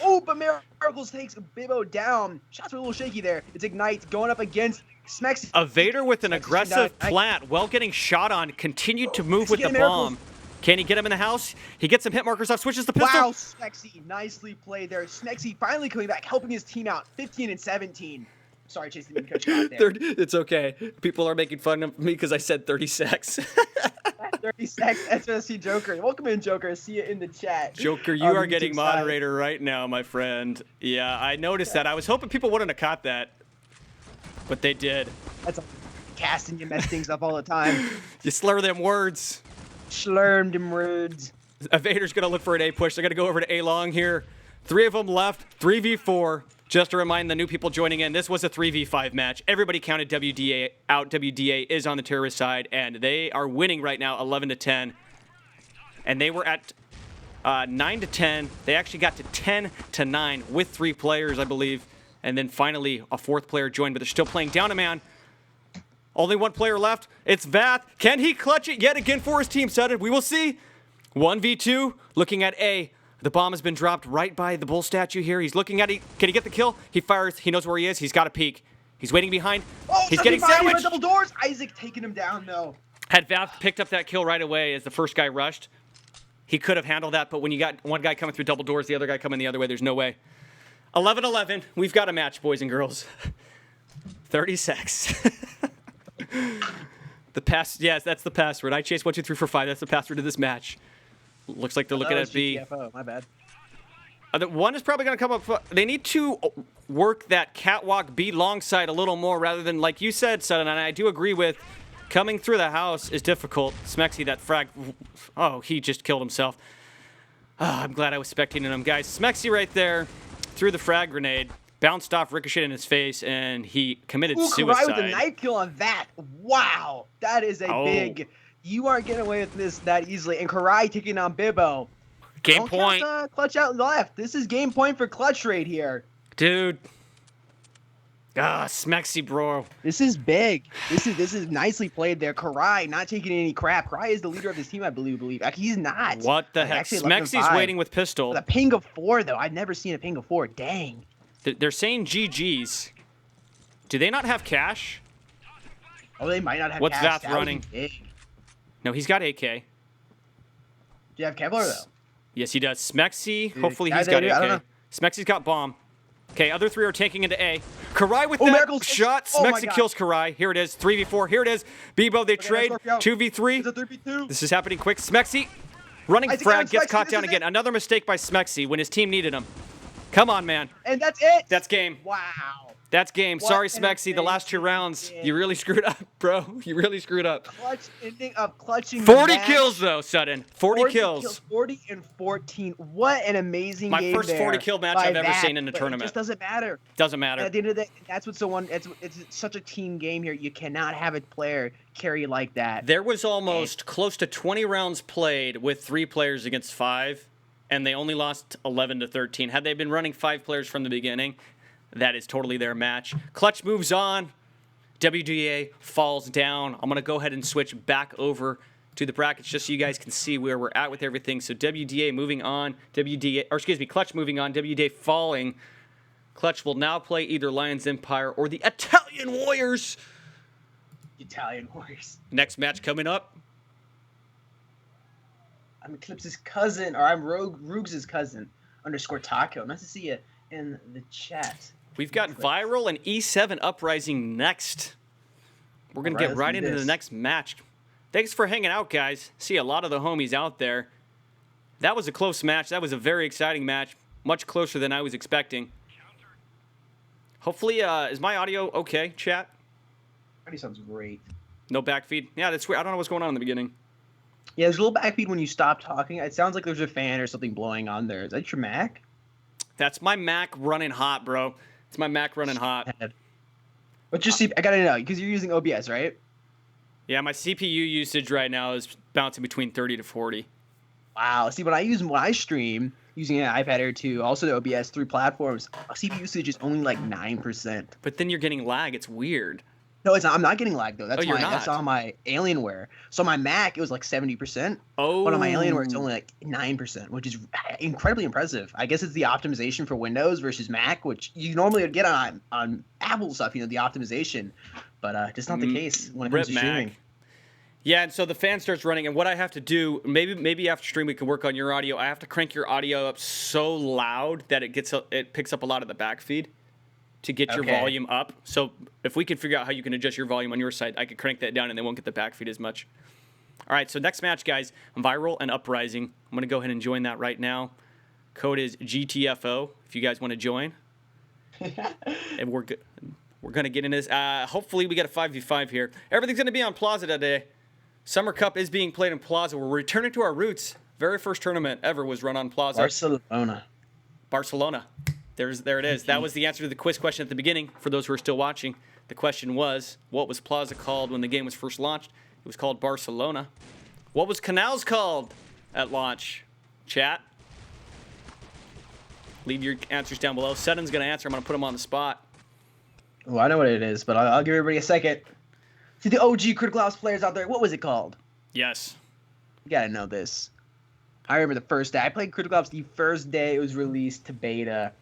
Oh, but Miracles takes Bibbo down. Shots were a little shaky there. It's Ignite going up against Smexy. A Vader with an aggressive down. plant, while getting shot on, continued to move with the Get Miracles. bomb. Can he get him in the house? He gets some hit markers off, switches the pistol. Wow, Smexy, nicely played there. Smexy finally coming back, helping his team out. 15-17. Sorry, Chase, didn't mean to cut you out there. It's okay. People are making fun of me because I said 30 secs. 30 seconds. SSC Joker. Welcome in, Joker. See you in the chat. Joker, you On the are getting YouTube side. moderator right now, my friend. Yeah, I noticed that. I was hoping people wouldn't have caught that. but they did. That's casting, you mess things up all the time. You slur them words. Slurmed them words. Evader's going to look for an A push. They're going to go over to A long here. 3 of them left, 3v4. Just to remind the new people joining in, this was a 3v5 match. Everybody counted WDA out. WDA is on the terrorist side, and they are winning right now 11-10. And they were at 9-10. They actually got to 10-9 with 3 players, I believe. And then finally, a 4th player joined, but they're still playing down a man. Only 1 player left. It's Vath. Can he clutch it yet again for his team, Sutton? We will see. 1v2, looking at A. The bomb has been dropped right by the bull statue here. He's looking at it. Can he get the kill? He fires. He knows where he is. He's got a peek. He's waiting behind. Oh, he's getting sandwiched. Double doors. Isaac taking him down, though. Had Vath picked up that kill right away as the first guy rushed, he could have handled that. But when you got one guy coming through double doors, the other guy coming the other way, there's no way. 11-11. We've got a match, boys and girls. 30 secs. The pass. Yes, that's the password. I chase 1, 2, 3, 4, 5. That's the password of this match. Looks like they're looking at B. GTFO. My bad. One is probably going to come up. They need to work that catwalk B long side a little more rather than, like you said, Sutton, and I do agree with, coming through the house is difficult. Smexy, that frag. Oh, he just killed himself. Oh, I'm glad I was spectating him, guys. Smexy right there threw the frag grenade, bounced off, ricocheted in his face, and he committed suicide. Karai with a knife kill on that. Wow. That is a big... You aren't getting away with this that easily. And Karai taking on Bibbo. Game Don't point. Count, Clutch out left. This is game point for Clutch right here. Dude. Smexy, bro. This is big. This is nicely played there. Karai not taking any crap. Karai is the leader of this team, I believe. Actually, he's not. What the heck? Smexy's waiting with pistol. The ping of 4, though. I've never seen a ping of 4. Dang. They're saying GG's. Do they not have cash? Oh, they might not have What's cash. Vath running? No, he's got AK. Do you have Kevlar, though? Yes, he does. Smexy, Dude, hopefully he's got I don't know. AK. Smexy's got bomb. Okay, other 3 are tanking into A. Karai with that Miracles. shot. Oh my Smexy God. kills Karai. Here it is. 3v4. Here it is. Bebo, they trade. Scorpio. 2v3. It's a 3v2. This is happening quick. Smexy running Isaac frag. Adams, Gets Smexy, caught this down is again. it. Another mistake by Smexy when his team needed him. Come on, man. And that's it. That's game. Wow. That's game. What Sorry, an Smexy. The last 2 amazing rounds, game. you really screwed up, bro. You really screwed up. Clutch ending up clutching. 40 the match. kills, though, Sutton. 40 kills. 40 and 14. What an amazing My game first there 40 kill match by I've ever Vath, seen in a but tournament. It just doesn't matter. Doesn't matter. At the end of the day, that's what's so one. It's such a team game here. You cannot have a player carry like that. There was almost close to 20 rounds played with 3 players against 5, and they only lost 11-13. Had they been running 5 players from the beginning, that is totally their match. Clutch moves on. WDA falls down. I'm going to go ahead and switch back over to the brackets just so you guys can see where we're at with everything. So WDA moving on. Clutch moving on. WDA falling. Clutch will now play either Lions Empire or the Italian Warriors. Italian Warriors. Next match coming up. I'm Eclipse's cousin, or I'm Roogs' cousin, _Taco. Nice to see you in the chat. We've got Viral and E7 Uprising next. We're going to get let's right do into this. the next match. Thanks for hanging out, guys. See a lot of the homies out there. That was a close match. That was a very exciting match. Much closer than I was expecting. Hopefully, is my audio okay, chat? Already sounds great. No backfeed? Yeah, that's weird. I don't know what's going on in the beginning. Yeah, there's a little backbeat when you stop talking. It sounds like there's a fan or something blowing on there. Is that your Mac? That's my Mac running hot, bro. It's my Mac running hot. But just see, I gotta know, because you're using OBS, right? Yeah, my CPU usage right now is bouncing between 30 to 40. Wow. See, when I stream using an iPad Air 2, also the OBS 3 platforms, CPU usage is only like 9%. But then you're getting lag. It's weird. No, it's not. I'm not getting lag though. That's you're that's not? on my Alienware. So my Mac, it was like 70%. Oh. But on my Alienware, it's only like 9%, which is incredibly impressive. I guess it's the optimization for Windows versus Mac, which you normally would get on Apple stuff, the optimization. But just not the case when it comes to Rip streaming. Mac. Yeah, and so the fan starts running, and what I have to do, maybe after stream we can work on your audio. I have to crank your audio up so loud that it picks up a lot of the back feed to get your Okay. volume up. So if we can figure out how you can adjust your volume on your side, I could crank that down and they won't get the back feed as much. All right, so next match, guys, Viral and Uprising. I'm going to go ahead and join that right now. Code is GTFO if you guys want to join. And we're good. We're going to get into this. Hopefully we get a 5v5 here. Everything's going to be on Plaza today. Summer Cup is being played in Plaza. We're returning to our roots. Very first tournament ever was run on Plaza. Barcelona. There it is. That was the answer to the quiz question at the beginning. For those who are still watching, the question was, what was Plaza called when the game was first launched? It was called Barcelona. What was Canals called at launch? Chat. Leave your answers down below. Sutton's going to answer. I'm going to put him on the spot. Well, I know what it is, but I'll give everybody a second. To the OG Critical Ops players out there, what was it called? Yes. You gotta know this. I remember the first day. I played Critical Ops the first day it was released to beta.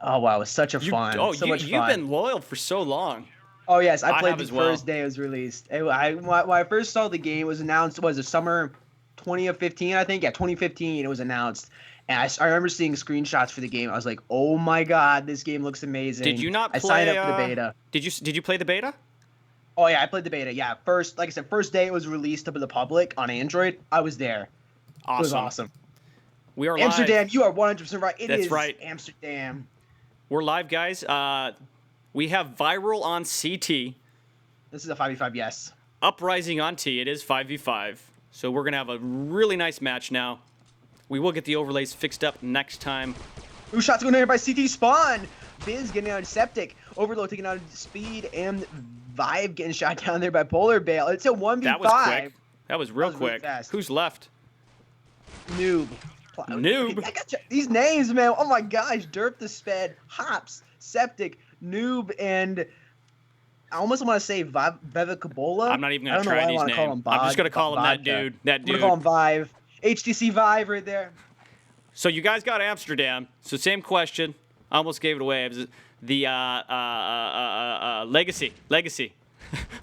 Oh, wow. It was such a fun. Much fun. You've been loyal for so long. Oh, yes. I played the first day it was released. When I first saw the game, it was announced, was it summer 2015, I think? Yeah, 2015 it was announced. And I remember seeing screenshots for the game. I was like, "Oh my god, this game looks amazing." Did you not play? I signed up for the beta. Did you play the beta? Oh yeah, I played the beta. Yeah, like I said, first day it was released to the public on Android. I was there. Awesome. It was awesome. We are Amsterdam. live. You are 100% right. That's right. Amsterdam. We're live, guys. We have Viral on CT. This is a 5v5. Yes. Uprising on T. It is 5v5. So we're gonna have a really nice match now. We will get the overlays fixed up next time. Ooh, shots going in by CT Spawn. Biz getting out of Septic. Overload taking out Speed. And Vibe getting shot down there by Polar Bale. It's a 1v5. That was quick. That was real quick. Really who's left? Noob. I got these names, man. Oh my gosh. Derp the Sped. Hops. Septic. Noob. And I almost want to say Vevikabola. I'm not even going to try these names. I'm just going to call him that dude. I'm going to call him Vive. HTC Vive right there. So you guys got Amsterdam. So same question. I almost gave it away. It was the Legacy.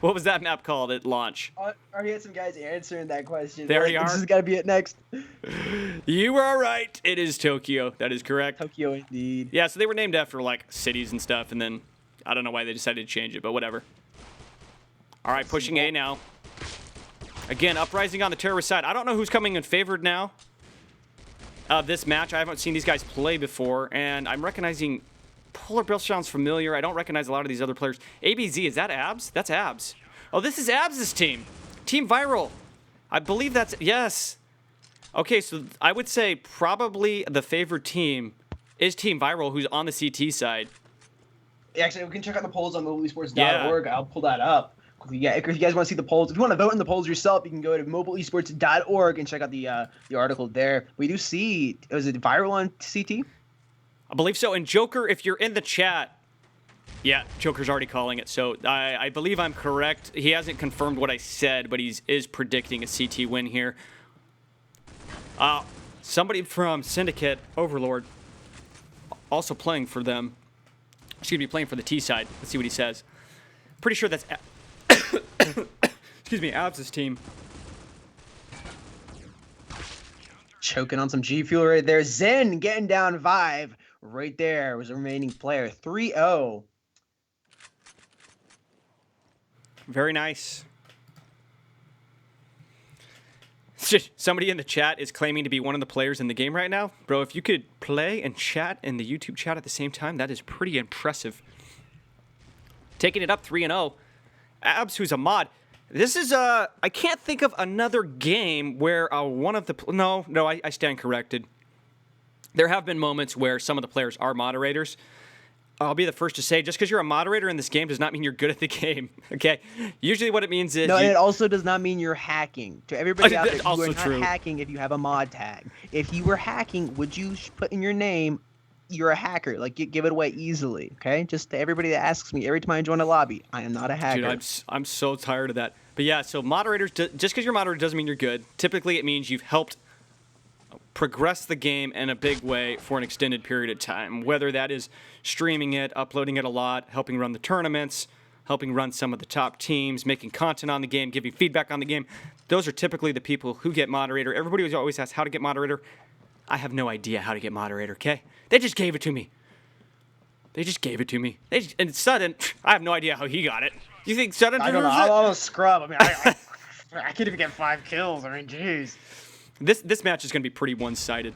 What was that map called at launch? I already had some guys answering that question. There you are. This has got to be it next. You are right. It is Tokyo. That is correct. Tokyo indeed. Yeah, so they were named after like cities and stuff, and then I don't know why they decided to change it, but whatever. All right, pushing A now. Again, Uprising on the terrorist side. I don't know who's coming in favored now of this match. I haven't seen these guys play before, and I'm recognizing Polar Bill sounds familiar. I don't recognize a lot of these other players. ABZ, is that Abs? That's Abs. Oh, this is Abs' team. Team Viral. I believe that's, yes. Okay, so I would say probably the favored team is Team Viral, who's on the CT side. Actually, we can check out the polls on mobileesports.org. Yeah. I'll pull that up. Yeah, if you guys want to see the polls, if you want to vote in the polls yourself, you can go to mobileesports.org and check out the article there. We do see, is it Viral on CT? I believe so. And Joker, if you're in the chat, yeah, Joker's already calling it. So I believe I'm correct. He hasn't confirmed what I said, but he is predicting a CT win here. Somebody from Syndicate, Overlord, also playing for them. Excuse me, playing for the T side. Let's see what he says. Pretty sure that's excuse me, Abs' team. Choking on some G Fuel right there. Zen getting down Vive. Right there was the remaining player. 3-0. Very nice. Somebody in the chat is claiming to be one of the players in the game right now. Bro, if you could play and chat in the YouTube chat at the same time, that is pretty impressive. Taking it up 3-0. Abs, who's a mod. This is, I can't think of another game where one of the... No, I stand corrected. There have been moments where some of the players are moderators. I'll be the first to say, just because you're a moderator in this game does not mean you're good at the game, okay? Usually what it means is... No, and it also does not mean you're hacking. To everybody out there, you also are not true. hacking if you have a mod tag. If you were hacking, would you put in your name, you're a hacker? Like, give it away easily, okay? Just to everybody that asks me every time I join a lobby, I am not a hacker. Dude, I'm so tired of that. But yeah, so moderators, just because you're a moderator doesn't mean you're good. Typically, it means you've helped progress the game in a big way for an extended period of time, whether that is streaming it, uploading it a lot, helping run the tournaments, helping run some of the top teams, making content on the game, giving feedback on the game. Those are typically the people who get moderator. Everybody always asks how to get moderator. I have no idea how to get moderator, okay? They just gave it to me. And Sudden, I have no idea how he got it. You think Sudden I don't know. I'm a scrub. I mean, I can't even get 5 kills. I mean, jeez. This match is going to be pretty one-sided.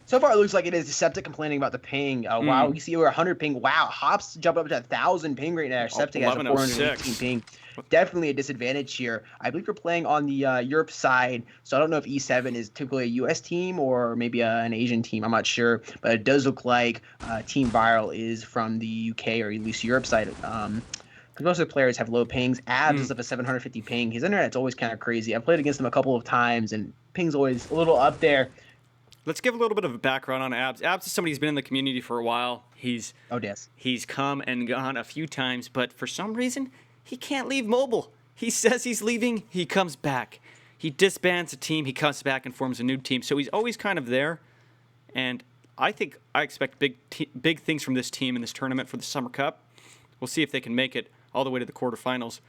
So far, it looks like it is Septic complaining about the ping. Wow, we see over 100 ping. Wow, Hops jump up to 1,000 ping right now. Septic has a 418 ping. Definitely a disadvantage here. I believe we're playing on the Europe side, so I don't know if E7 is typically a U.S. team or maybe an Asian team. I'm not sure, but it does look like Team Viral is from the U.K. or at least Europe side. Because most of the players have low pings. Abs is up a 750 ping. His internet's always kind of crazy. I've played against him a couple of times, and ping's always a little up there. Let's give a little bit of a background on Abs. Abs is somebody who's been in the community for a while. He's come and gone a few times, but for some reason, he can't leave mobile. He says he's leaving, he comes back. He disbands a team, he comes back and forms a new team. So he's always kind of there. And I expect big things from this team in this tournament for the Summer Cup. We'll see if they can make it all the way to the quarterfinals.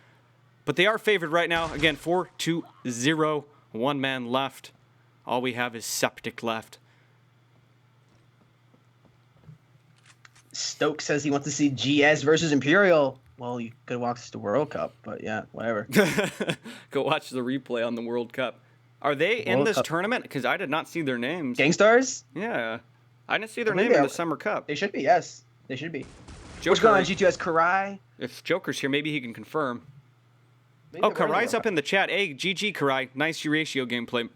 But they are favored right now. Again, 4-2-0, one man left. All we have is Septic left. Stoke says he wants to see GS versus Imperial. Well, you could watch the World Cup, but yeah, whatever. Go watch the replay on the World Cup. Are they in this tournament? Because I did not see their names. Gangstars? Yeah. I didn't see their name in the Summer Cup. They should be, yes. They should be. Joker, what's going on, G2S? Karai? If Joker's here, maybe he can confirm. Karai's up in the chat. Hey, GG, Karai. Nice Euratio gameplay.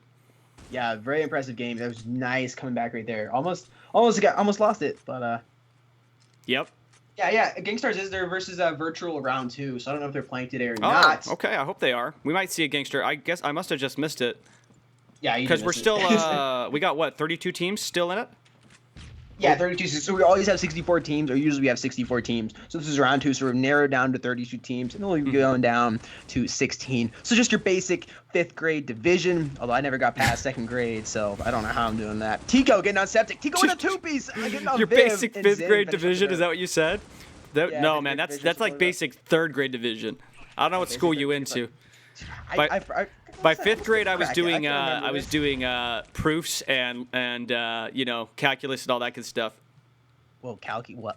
Yeah, very impressive game. That was nice coming back right there. Almost lost it, but Yep. Yeah. Gangstars is there versus virtual round 2, so I don't know if they're playing today or not. Okay, I hope they are. We might see a Gangster. I guess I must have just missed it. Yeah, because we're still we got what, 32 teams still in it? Yeah, 32. So we always have 64 teams, or usually we have 64 teams. So this is round 2, so we're narrowed down to 32 teams, and then we'll be going down to 16. So just your basic 5th grade division, although I never got past 2nd grade, so I don't know how I'm doing that. Tico getting on Septic. Tico with a 2-piece. Your basic 5th grade division, is that what you said? No, man, that's like basic 3rd grade division. I don't know what school you into. By 5th grade, I was doing proofs and calculus and all that good stuff. Well,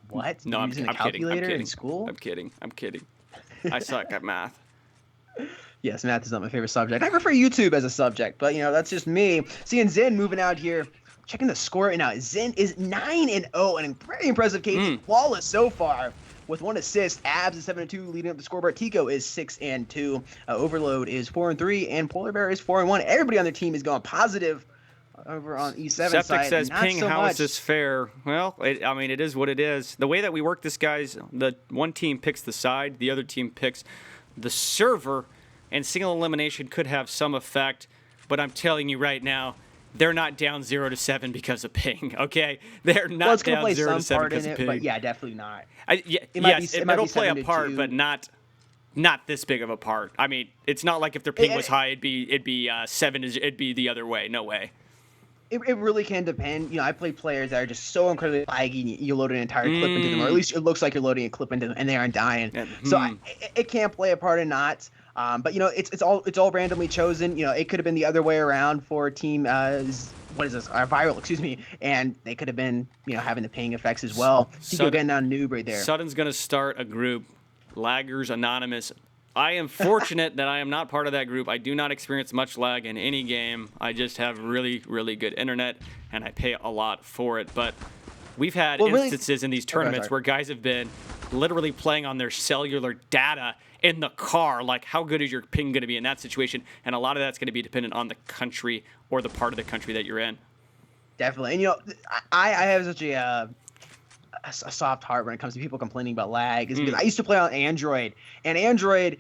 what? No, I'm kidding. In school? I'm kidding. I suck at math. Yes, math is not my favorite subject. I prefer YouTube as a subject, but that's just me. Seeing Zen moving out here, checking the score right now. Zen is 9-0, and a very impressive case. Flawless so far. With 1 assist, Abs is 7-2, leading up the scoreboard. Tico is 6-2. Overload is 4-3, and Polar Bear is 4-1. Everybody on their team is going positive over on E7 Septic side. says, not "Ping, so how much. is this fair?" Well, it is what it is. The way that we work this, guys, the one team picks the side, the other team picks the server, and single elimination could have some effect. But I'm telling you right now, they're not down 0-7 because of ping. Okay, they're not down 0-7 because of ping. But yeah, definitely not. It'll play a part, but not this big of a part. I mean, it's not like if their ping was high, it'd be 7. It'd be the other way. No way. It really can depend. I play players that are just so incredibly laggy. You load an entire clip into them, or at least it looks like you're loading a clip into them, and they aren't dying. So it can play a part or not. But it's all randomly chosen. It could have been the other way around for team Viral, excuse me, and they could have been having the ping effects as well. Tico getting on noob right there. Sutton's gonna start a group, Laggers Anonymous. I am fortunate that I am not part of that group. I do not experience much lag in any game. I just have really, really good internet, and I pay a lot for it. But we've had instances in these tournaments where guys have been literally playing on their cellular data in the car. Like, how good is your ping going to be in that situation? And a lot of that's going to be dependent on the country or the part of the country that you're in. Definitely. And, I have such a soft heart when it comes to people complaining about lag, is because I used to play on Android, and Android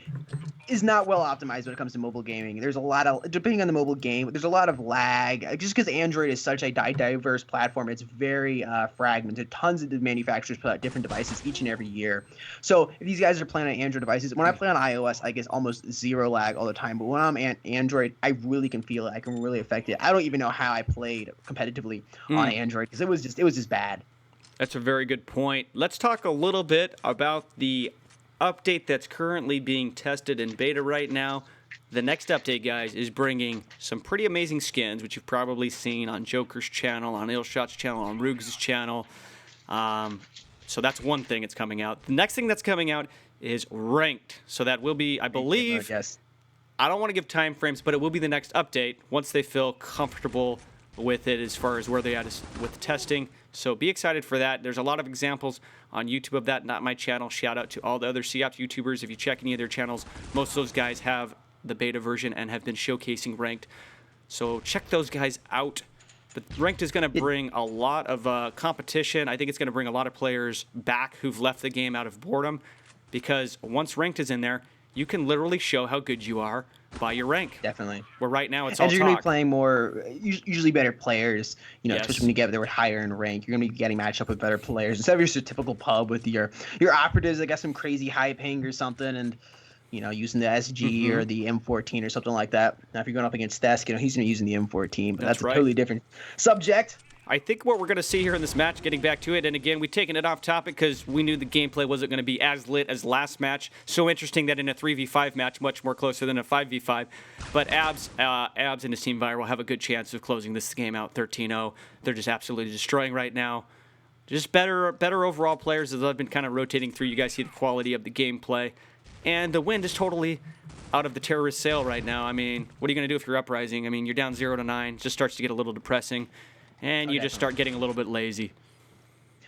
is not well optimized when it comes to mobile gaming. There's a lot of, depending on the mobile game, there's a lot of lag. Just because Android is such a diverse platform, it's very fragmented. Tons of manufacturers put out different devices each and every year. So if these guys are playing on Android devices, when I play on iOS, I get almost zero lag all the time. But when I'm on Android, I really can feel it. I can really affect it. I don't even know how I played competitively on Android, because it was just bad. That's a very good point. Let's talk a little bit about the update that's currently being tested in beta right now. The next update, guys, is bringing some pretty amazing skins, which you've probably seen on Joker's channel, on Illshot's channel, on Roogs' channel. So that's one thing that's coming out. The next thing that's coming out is Ranked. So that will be, I believe, I don't want to give time frames, but it will be the next update once they feel comfortable with it as far as where they at with testing. So be excited for that. There's a lot of examples on YouTube of that, not my channel. Shout out to all the other COPS YouTubers. If you check any of their channels, most of those guys have the beta version and have been showcasing ranked. So check those guys out. But ranked is going to bring a lot of competition. I think it's going to bring a lot of players back who've left the game out of boredom, because once ranked is in there, you can literally show how good you are by your rank. Definitely. Where right now it's and all you're going to talk. be playing more, usually better players, Yes. especially when you get there higher in rank. You're going to be getting matched up with better players instead of your typical pub with your operatives that got some crazy high ping or something, and using the SG or the M14 or something like that. Now, if you're going up against Desk, he's going to be using the M14, but that's a right. totally different subject. I think what we're going to see here in this match, getting back to it, and again, we've taken it off topic because we knew the gameplay wasn't going to be as lit as last match. So interesting that in a 3v5 match, much more closer than a 5v5. But Abs and his team Viral have a good chance of closing this game out 13-0. They're just absolutely destroying right now. Just better overall players as I've been kind of rotating through. You guys see the quality of the gameplay. And the wind is totally out of the terrorist sail right now. I mean, what are you going to do if you're uprising? I mean, you're down 0-9. It just starts to get a little depressing. And you just start getting a little bit lazy.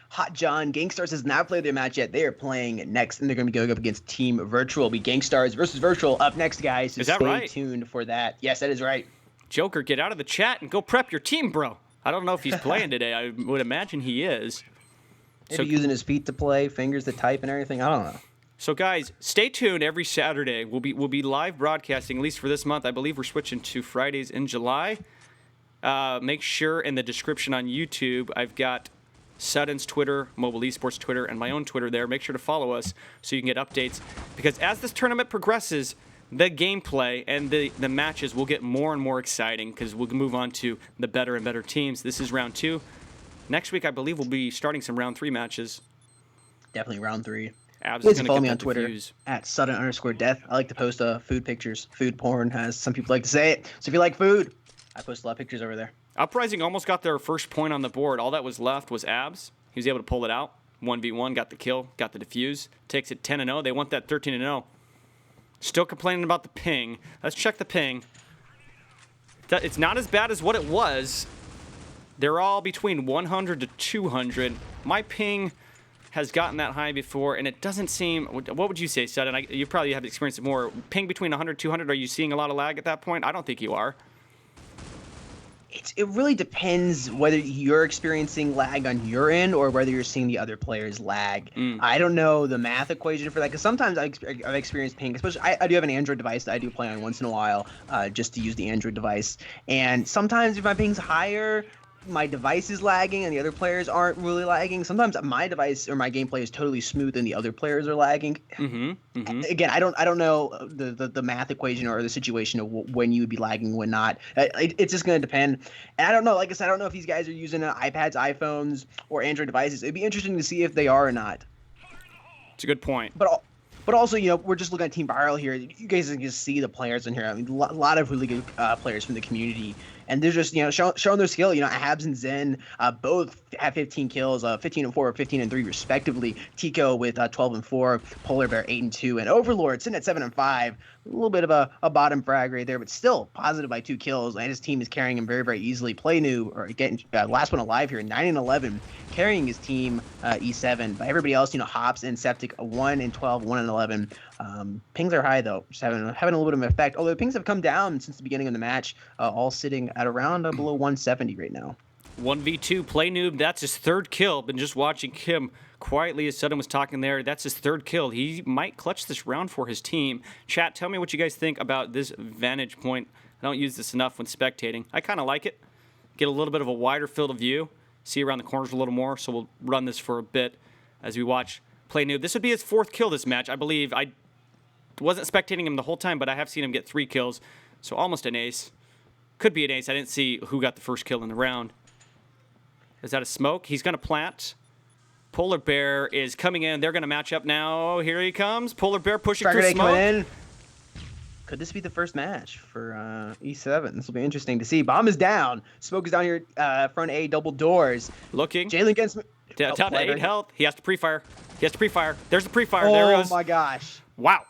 Hot John, Gangstars has not played their match yet. They are playing next, and they're going to be going up against Team Virtual. It'll be Gangstars versus Virtual up next, guys. So is that stay right? tuned for that. Yes, that is right. Joker, get out of the chat and go prep your team, bro. I don't know if he's playing today. I would imagine he is. Maybe using his feet to play, fingers to type and everything. I don't know. So guys, stay tuned every Saturday. We'll be live broadcasting, at least for this month. I believe we're switching to Fridays in July. Make sure in the description on YouTube, I've got Sutton's Twitter, Mobile Esports Twitter, and my own Twitter there. Make sure to follow us so you can get updates. Because as this tournament progresses, the gameplay and the matches will get more and more exciting because we'll move on to the better and better teams. This is round 2. Next week, I believe we'll be starting some round 3 matches. Definitely round 3. Please follow me on Twitter at Sutton_death. I like to post food pictures, food porn, as some people like to say it. So if you like food, I post a lot of pictures over there. Uprising almost got their first point on the board. All that was left was Abs. He was able to pull it out. 1v1, got the kill, got the defuse. Takes it 10-0. They want that 13-0. Still complaining about the ping. Let's check the ping. It's not as bad as what it was. They're all between 100 to 200. My ping has gotten that high before, and it doesn't seem... What would you say, Sutton? You probably have experienced it more. Ping between 100 200, are you seeing a lot of lag at that point? I don't think you are. It really depends whether you're experiencing lag on your end or whether you're seeing the other players lag. I don't know the math equation for that, because sometimes I've experienced ping, especially I do have an Android device that I do play on once in a while, just to use the Android device. And sometimes if my ping's higher, my device is lagging and the other players aren't really lagging. Sometimes my device or my gameplay is totally smooth and the other players are lagging. Again, I don't know the math equation or the situation of when you would be lagging, when not. It's just going to depend. And I don't know. Like I said, I don't know if these guys are using iPads, iPhones, or Android devices. It'd be interesting to see if they are or not. It's a good point. But also, we're just looking at Team Viral here. You guys can just see the players in here. I mean, a lot of really good players from the community. And they're just, showing their skill. Abs and Zen both have 15 kills, 15 and 4, 15 and 3 respectively. Tico with 12 and 4, Polar Bear 8 and 2, and Overlord sitting at 7 and 5. A little bit of a bottom frag right there, but still positive by 2 kills. And his team is carrying him very, very easily. Play New, or getting last one alive here, 9 and 11, carrying his team E7. But everybody else, Hops and Septic 1 and 12, 1 and 11. Pings are high though, just having a little bit of an effect. Although pings have come down since the beginning of the match, all sitting at around below 170 right now. 1v2, Play Noob, that's his 3rd kill. Been just watching him quietly as Sutton was talking there. That's his 3rd kill. He might clutch this round for his team. Chat, tell me what you guys think about this vantage point. I don't use this enough when spectating. I kind of like it. Get a little bit of a wider field of view. See around the corners a little more, so we'll run this for a bit as we watch Play Noob. This would be his 4th kill this match, I believe. I wasn't spectating him the whole time, but I have seen him get 3 kills, so almost an ace. Could be an ace. I didn't see who got the first kill in the round. Is that a smoke? He's going to plant. Polar Bear is coming in. They're going to match up now. Here he comes. Polar Bear pushing through smoke. Could this be the first match for E7? This will be interesting to see. Bomb is down. Smoke is down here, front A, double doors. Looking. Jalen Gens. Down to 8 health. He has to pre-fire. There's the pre-fire. There he goes. Oh my gosh. Wow.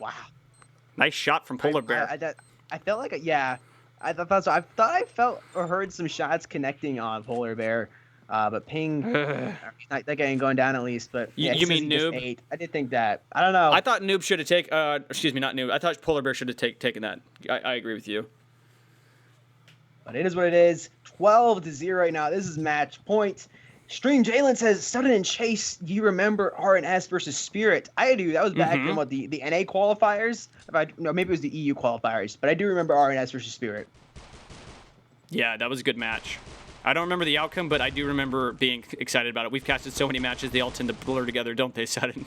Nice shot from Polar Bear. I felt like, I thought so. I thought I felt or heard some shots connecting on Polar Bear, but Ping, that guy ain't going down at least. But yeah, You mean he just Noob? ate. I did think that. I don't know. I thought Noob should have taken. Excuse me, not Noob. I thought Polar Bear should have taken that. I agree with you. But it is what it is. 12-0 right now. This is match point. Stream Jalen says, Sudden and Chase, do you remember RNS versus Spirit? I do. That was back in what the NA qualifiers? No, maybe it was the EU qualifiers, but I do remember RNS versus Spirit. Yeah, that was a good match. I don't remember the outcome, but I do remember being excited about it. We've casted so many matches, they all tend to blur together, don't they, Sudden?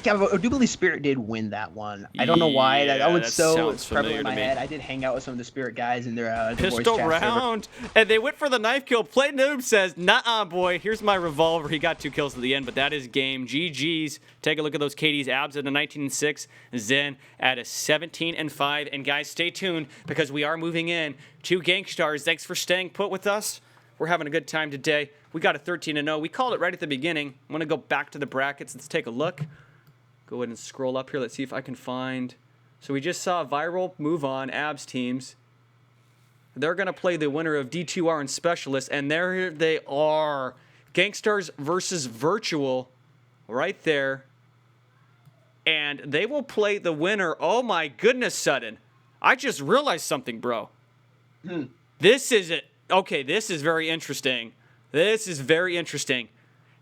Yeah, but I do believe Spirit did win that one. I don't know why. Yeah, that one's that so sounds prevalent in my familiar to me. head. I did hang out with some of the Spirit guys in their the voice Pistol chat round, and they went for the knife kill. Play Noob says, "Nah, boy. Here's my revolver." He got 2 kills at the end, but that is game. GG's. Take a look at those KDs. Abs at a 19-6, Zen at a 17-5. And guys, stay tuned because we are moving in to Gankstars. Thanks for staying put with us. We're having a good time today. We got a 13-0. We called it right at the beginning. I'm gonna go back to the brackets. Let's take a look. Go ahead and scroll up here. Let's see if I can find. So we just saw Viral move on, Abs teams. They're going to play the winner of D2R and Specialist, and there they are. Gankstars versus Virtual right there. And they will play the winner. Oh my goodness, Sudden. I just realized something, bro. This is it. Okay, this is very interesting. This is very interesting.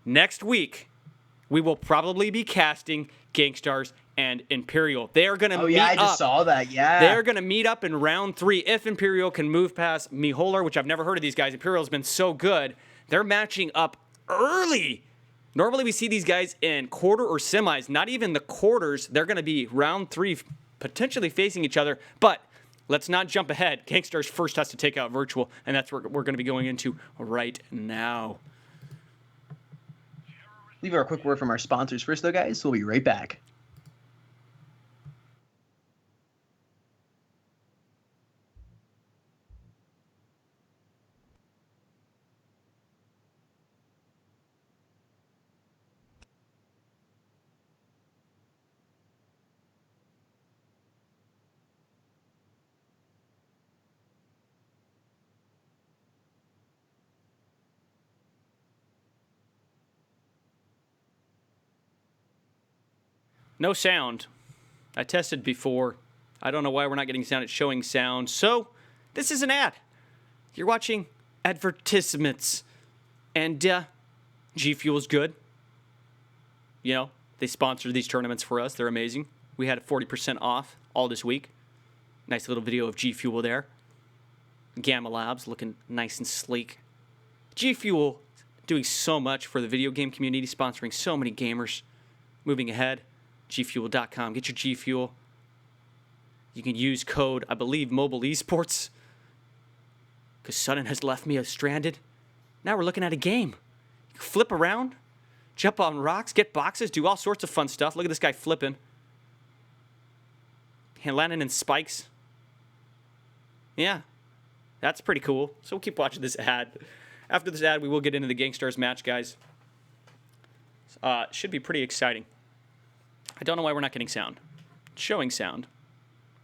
Next week, we will probably be casting Gankstars and Imperial. They are going to meet up. Oh, yeah, I just saw that, yeah. They're going to meet up in round 3 if Imperial can move past Miholar, which I've never heard of these guys. Imperial's been so good. They're matching up early. Normally we see these guys in quarter or semis, not even the quarters. They're going to be round 3 potentially facing each other, but let's not jump ahead. Gankstars first has to take out Virtual, and that's what we're going to be going into right now. Leave our quick word from our sponsors first, though, guys. We'll be right back. No sound. I tested before. I don't know why we're not getting sound. It's showing sound. So, this is an ad. You're watching advertisements. And G Fuel's good. You know, they sponsor these tournaments for us. They're amazing. We had 40% off all this week. Nice little video of G Fuel there. Gamma Labs looking nice and sleek. G Fuel doing so much for the video game community, sponsoring so many gamers. Moving ahead, gfuel.com. Get your G Fuel. You can use code, I believe, Mobile Esports. Because Sudden has left me stranded. Now we're looking at a game. You can flip around, jump on rocks, get boxes, do all sorts of fun stuff. Look at this guy flipping. And landing in spikes. Yeah, that's pretty cool. So we'll keep watching this ad. After this ad, we will get into the Gankstars match, guys. Should be pretty exciting. I don't know why we're not getting sound. It's showing sound.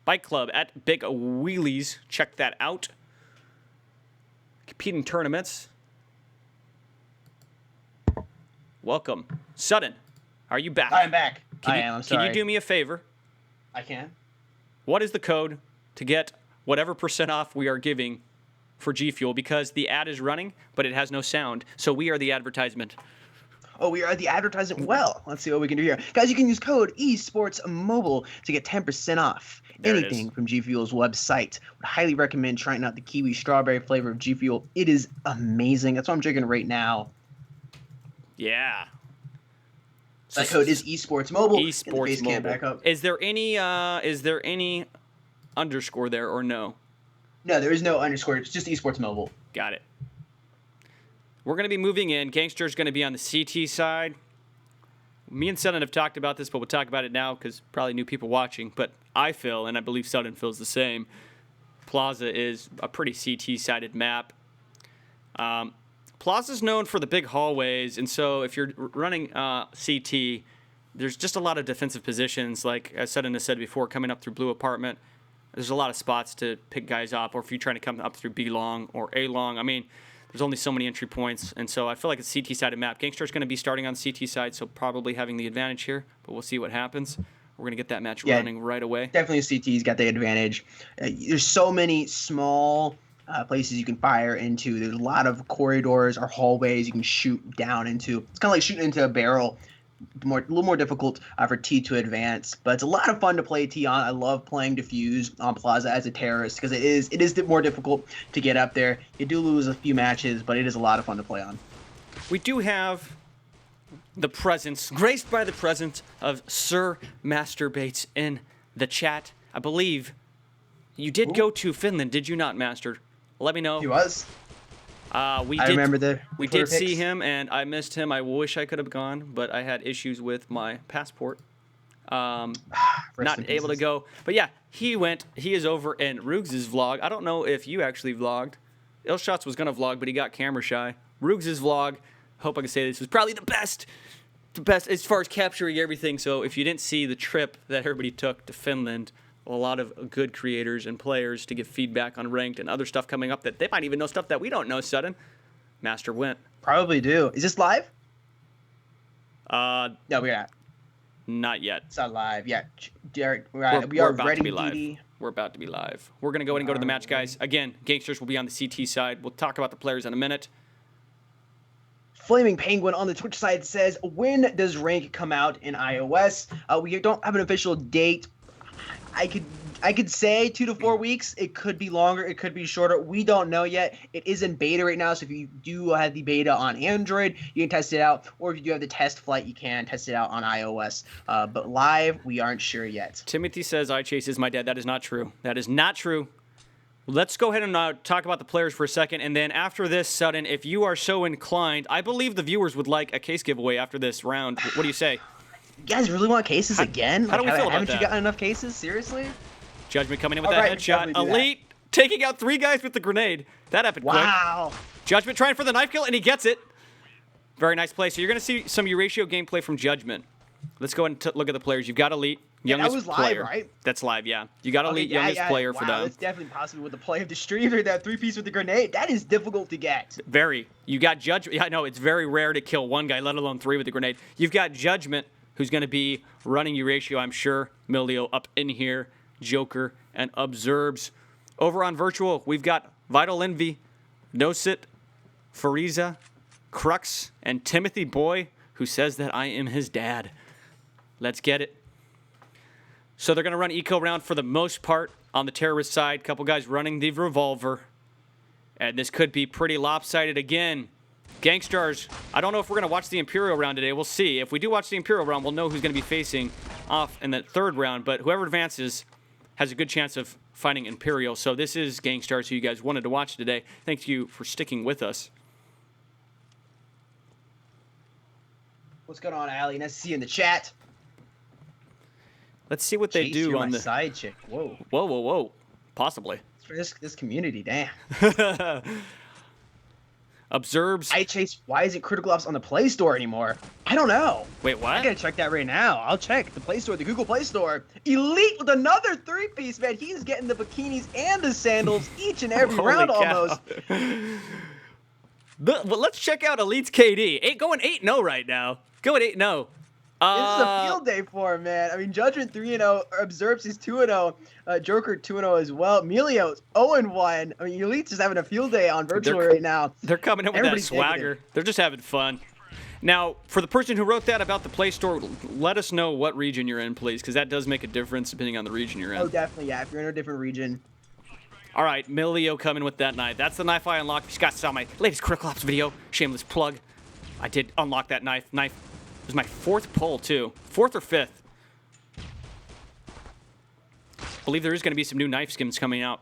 Bike Club at Big Wheelies. Check that out. Competing tournaments. Welcome. Sudden, are you back? I'm back. I am. I'm sorry. Can you do me a favor? I can. What is the code to get whatever % off we are giving for G Fuel? Because the ad is running, but it has no sound. So we are the advertisement. Oh, we are the advertisement. Well, let's see what we can do here. Guys, you can use code eSportsMobile to get 10% off anything from G Fuel's website. Would highly recommend trying out the kiwi strawberry flavor of G Fuel. It is amazing. That's what I'm drinking right now. Yeah. That code is eSportsMobile. eSports Mobile. Back up. Is there any underscore there or no? No, there is no underscore. It's just eSportsMobile. Got it. We're going to be moving in. Gankster's going to be on the CT side. Me and Sudden have talked about this, but we'll talk about it now because probably new people watching. But I feel, and I believe Sudden feels the same, Plaza is a pretty CT-sided map. Plaza's known for the big hallways, and so if you're running CT, there's just a lot of defensive positions, like as Sudden has said before, coming up through Blue Apartment. There's a lot of spots to pick guys up, or if you're trying to come up through B long or A long. I mean, there's only so many entry points, and so I feel like it's CT sided map. Gangstar's going to be starting on CT side, so probably having the advantage here, but we'll see what happens. We're going to get that match running right away. Definitely CT's got the advantage. There's so many small places you can fire into. There's a lot of corridors or hallways you can shoot down into. It's kind of like shooting into a barrel. A little more difficult for T to advance, but it's a lot of fun to play T on. I love playing Diffuse on Plaza as a terrorist because it is more difficult to get up there. You do lose a few matches, but it is a lot of fun to play on. We do have the presence, graced by the presence of Sir Masturbates in the chat. I believe you did go to Finland, did you not, Master? Let me know. He was. I remember we did see him, and I missed him. I wish I could have gone, but I had issues with my passport. Not able to go. But yeah, he went. He is over in Rugs' vlog. I don't know if you actually vlogged. Illshots was going to vlog, but he got camera shy. Rugs' vlog, hope I can say this, was probably the best as far as capturing everything. So if you didn't see the trip that everybody took to Finland, a lot of good creators and players to give feedback on ranked and other stuff coming up that they might even know stuff that we don't know. Sudden, Master went. Probably do. Is this live? No, we're not. Not yet. It's not live. Yeah, Derek, we We're are about ready. to be live. We're about to be live. We're gonna go ahead and go to the match, guys. Again, Gangsters will be on the CT side. We'll talk about the players in a minute. Flaming Penguin on the Twitch side says, when does rank come out in iOS? We don't have an official date. I could say 2 to 4 weeks. It could be longer. It could be shorter. We don't know yet. It is in beta right now, so if you do have the beta on Android, you can test it out. Or if you do have the test flight, you can test it out on iOS. But live, we aren't sure yet. Timothy says, iChase is my dad. That is not true. That is not true. Let's go ahead and talk about the players for a second. And then after this, Sudden, if you are so inclined, I believe the viewers would like a case giveaway after this round. What do you say? You guys really want cases again? How do we feel about that? Haven't you gotten enough cases? Seriously? Judgment coming in with that headshot. Elite taking out 3 guys with the grenade. That happened quick. Wow. Judgment trying for the knife kill, and he gets it. Very nice play. So you're going to see some Euratio gameplay from Judgment. Let's go ahead and look at the players. You've got Elite, youngest that was live, player. right? That's live, yeah. You got Elite, youngest player for them. That's definitely possible with the play of the streamer. That 3-piece with the grenade. That is difficult to get. Very. You got Judgment. Yeah, I know. It's very rare to kill 1 guy, let alone 3 with the grenade. You've got Judgment, who's going to be running Euratio, I'm sure. Milio up in here. Joker and Observes. Over on Virtual, we've got Vital Envy, Nosit, Fariza, Crux, and Timothy Boy, who says that I am his dad. Let's get it. So they're going to run eco round for the most part on the terrorist side. Couple guys running the revolver. And this could be pretty lopsided again. Gangstars, I don't know if we're going to watch the Imperial round today. We'll see. If we do watch the Imperial round, we'll know who's going to be facing off in the 3rd round. But whoever advances has a good chance of finding Imperial. So this is Gangstars, who you guys wanted to watch today. Thank you for sticking with us. What's going on, Allie? Nice to see you in the chat. Let's see what they do on the side chick. Whoa. Whoa, whoa, whoa. Possibly. For this community, damn. Observes. iChase, why isn't Critical Ops on the Play Store anymore? I don't know. Wait, what? I gotta check that right now. I'll check the Play Store, the Google Play Store. Elite with another 3-piece, man. He's getting the bikinis and the sandals each and every round almost. Well, let's check out Elite's KD. Going 8-0 right now. Going 8-0. This is a field day for him, man. I mean, Judgment 3-0, Observes is 2-0, Joker 2-0 as well. Melio's 0-1. I mean, Elite's just having a field day on Virtual right now. They're coming in with that swagger. They're just having fun. Now, for the person who wrote that about the Play Store, let us know what region you're in, please, because that does make a difference depending on the region you're in. Oh, definitely, yeah. If you're in a different region. All right, Milio coming with that knife. That's the knife I unlocked. If you guys saw my latest Critical Ops video, shameless plug, I did unlock that knife. It was my 4th pull, too. 4th or 5th. I believe there is going to be some new knife skins coming out.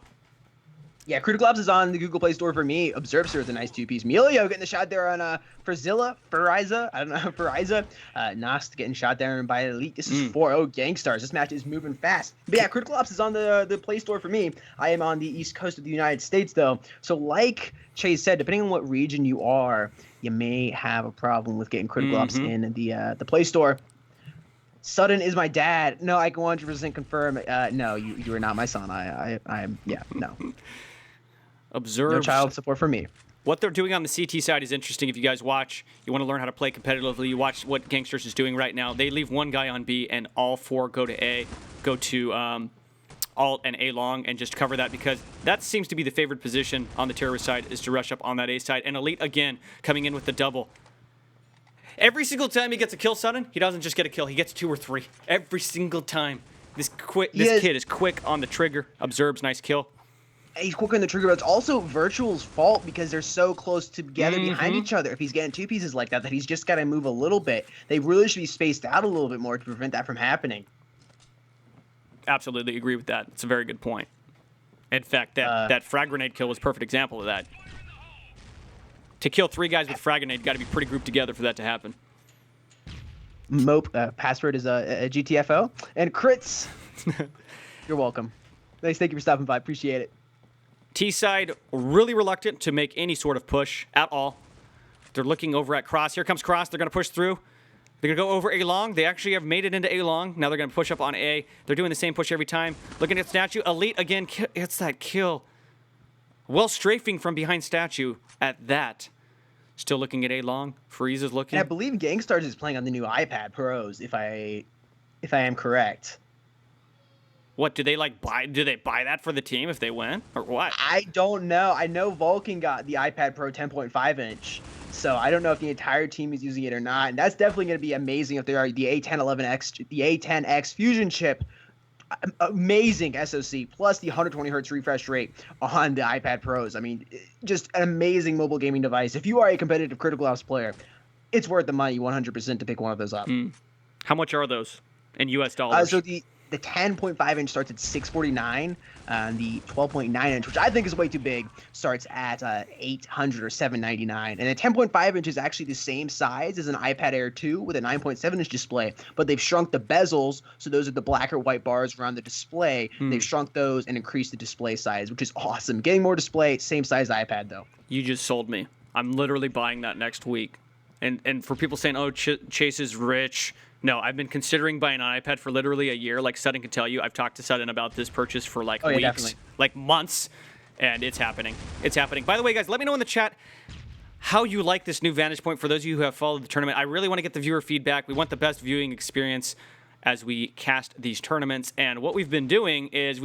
Yeah, Critical Ops is on the Google Play Store for me. Observer is a nice 2-piece. Melio getting the shot there on Fariza. I don't know, Fariza. Nost getting shot there by Elite. This is 4-0 Gangstars. This match is moving fast. But yeah, Critical Ops is on the Play Store for me. I am on the East Coast of the United States, though. So like Chase said, depending on what region you are, you may have a problem with getting Critical Ops in the Play Store. Sudden is my dad. No, I can 100% confirm. No, you are not my son. I am. Yeah, no. Observe. No child support for me. What they're doing on the CT side is interesting. If you guys watch, you want to learn how to play competitively, you watch what Gangsters is doing right now. They leave one guy on B, and all 4 go to A, go to alt and A long, and just cover that, because that seems to be the favored position on the terrorist side, is to rush up on that A side. And Elite, again, coming in with the double. Every single time he gets a kill, Sudden, he doesn't just get a kill. He gets 2 or 3. Every single time. This kid is quick on the trigger. Observes, nice kill. He's quicker in the trigger, but it's also Virtual's fault because they're so close together behind each other. If he's getting 2 pieces like that he's just got to move a little bit. They really should be spaced out a little bit more to prevent that from happening. Absolutely agree with that. It's a very good point. In fact, that frag grenade kill was a perfect example of that. To kill 3 guys with frag grenade, got to be pretty grouped together for that to happen. Mope, password is a GTFO. And crits. You're welcome. Thanks, thank you for stopping by. Appreciate it. T-side really reluctant to make any sort of push at all. They're looking over at Cross. Here comes Cross. They're going to push through. They're going to go over A long. They actually have made it into A long. Now they're going to push up on A. They're doing the same push every time. Looking at Statue. Elite again hits that kill. Well strafing from behind Statue at that. Still looking at A long. Freeze is looking. And I believe Gangstars is playing on the new iPad Pros, if I am correct. What, do they buy that for the team if they win, or what? I don't know. I know Vulcan got the iPad Pro 10.5 inch, so I don't know if the entire team is using it or not. And that's definitely going to be amazing if they are the A1011X, the A10X Fusion chip. Amazing SoC plus the 120 hertz refresh rate on the iPad Pros. I mean, just an amazing mobile gaming device. If you are a competitive Critical Ops player, it's worth the money 100% to pick one of those up. How much are those in US dollars? So the 10.5 inch starts at $649. The 12.9 inch, which I think is way too big, starts at $800 or $799. And the 10.5 inch is actually the same size as an iPad Air 2 with a 9.7 inch display, but they've shrunk the bezels, so those are the black or white bars around the display. They've shrunk those and increased the display size, which is awesome. Getting more display, same size iPad though. You just sold me. I'm literally buying that next week. And for people saying, oh, Chase is rich. No, I've been considering buying an iPad for literally a year. Like Sutton can tell you, I've talked to Sutton about this purchase for weeks, definitely. like months, and it's happening. It's happening. By the way, guys, let me know in the chat how you like this new vantage point for those of you who have followed the tournament. I really want to get the viewer feedback. We want the best viewing experience as we cast these tournaments. And what we've been doing is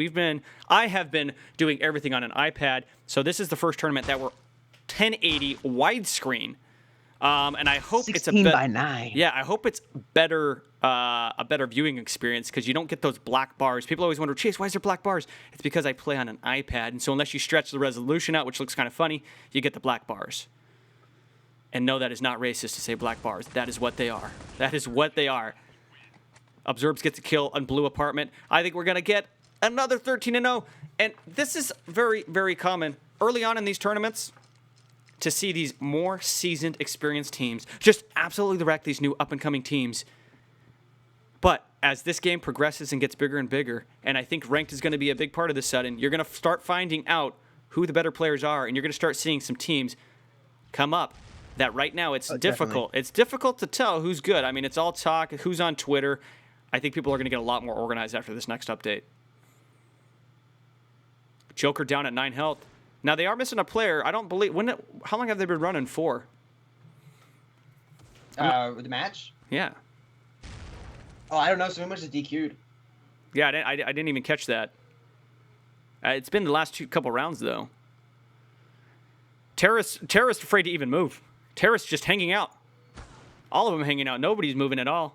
I have been doing everything on an iPad. So this is the first tournament that we're 1080 widescreen. And I hope it's 16 by 9. Yeah, I hope it's better, a better viewing experience, because you don't get those black bars. People always wonder, Chase, why is there black bars? It's because I play on an iPad, and so unless you stretch the resolution out, which looks kind of funny, you get the black bars. And no, that is not racist to say black bars. That is what they are. That is what they are. Observes gets a kill on Blue Apartment. I think we're going to get another 13-0. And this is very, very common early on in these tournaments, to see these more seasoned, experienced teams just absolutely wreck these new up-and-coming teams. But as this game progresses and gets bigger and bigger, and I think ranked is going to be a big part of this, Sudden, you're going to start finding out who the better players are, and you're going to start seeing some teams come up that right now it's difficult. Definitely. It's difficult to tell who's good. I mean, it's all talk, who's on Twitter. I think people are going to get a lot more organized after this next update. Joker down at 9 health. Now, they are missing a player. I don't believe... how long have they been running for? The match? Yeah. Oh, I don't know. So much is DQ'd. Yeah, I didn't even catch that. It's been the last couple rounds, though. Terrorist afraid to even move. Terrorist just hanging out. All of them hanging out. Nobody's moving at all.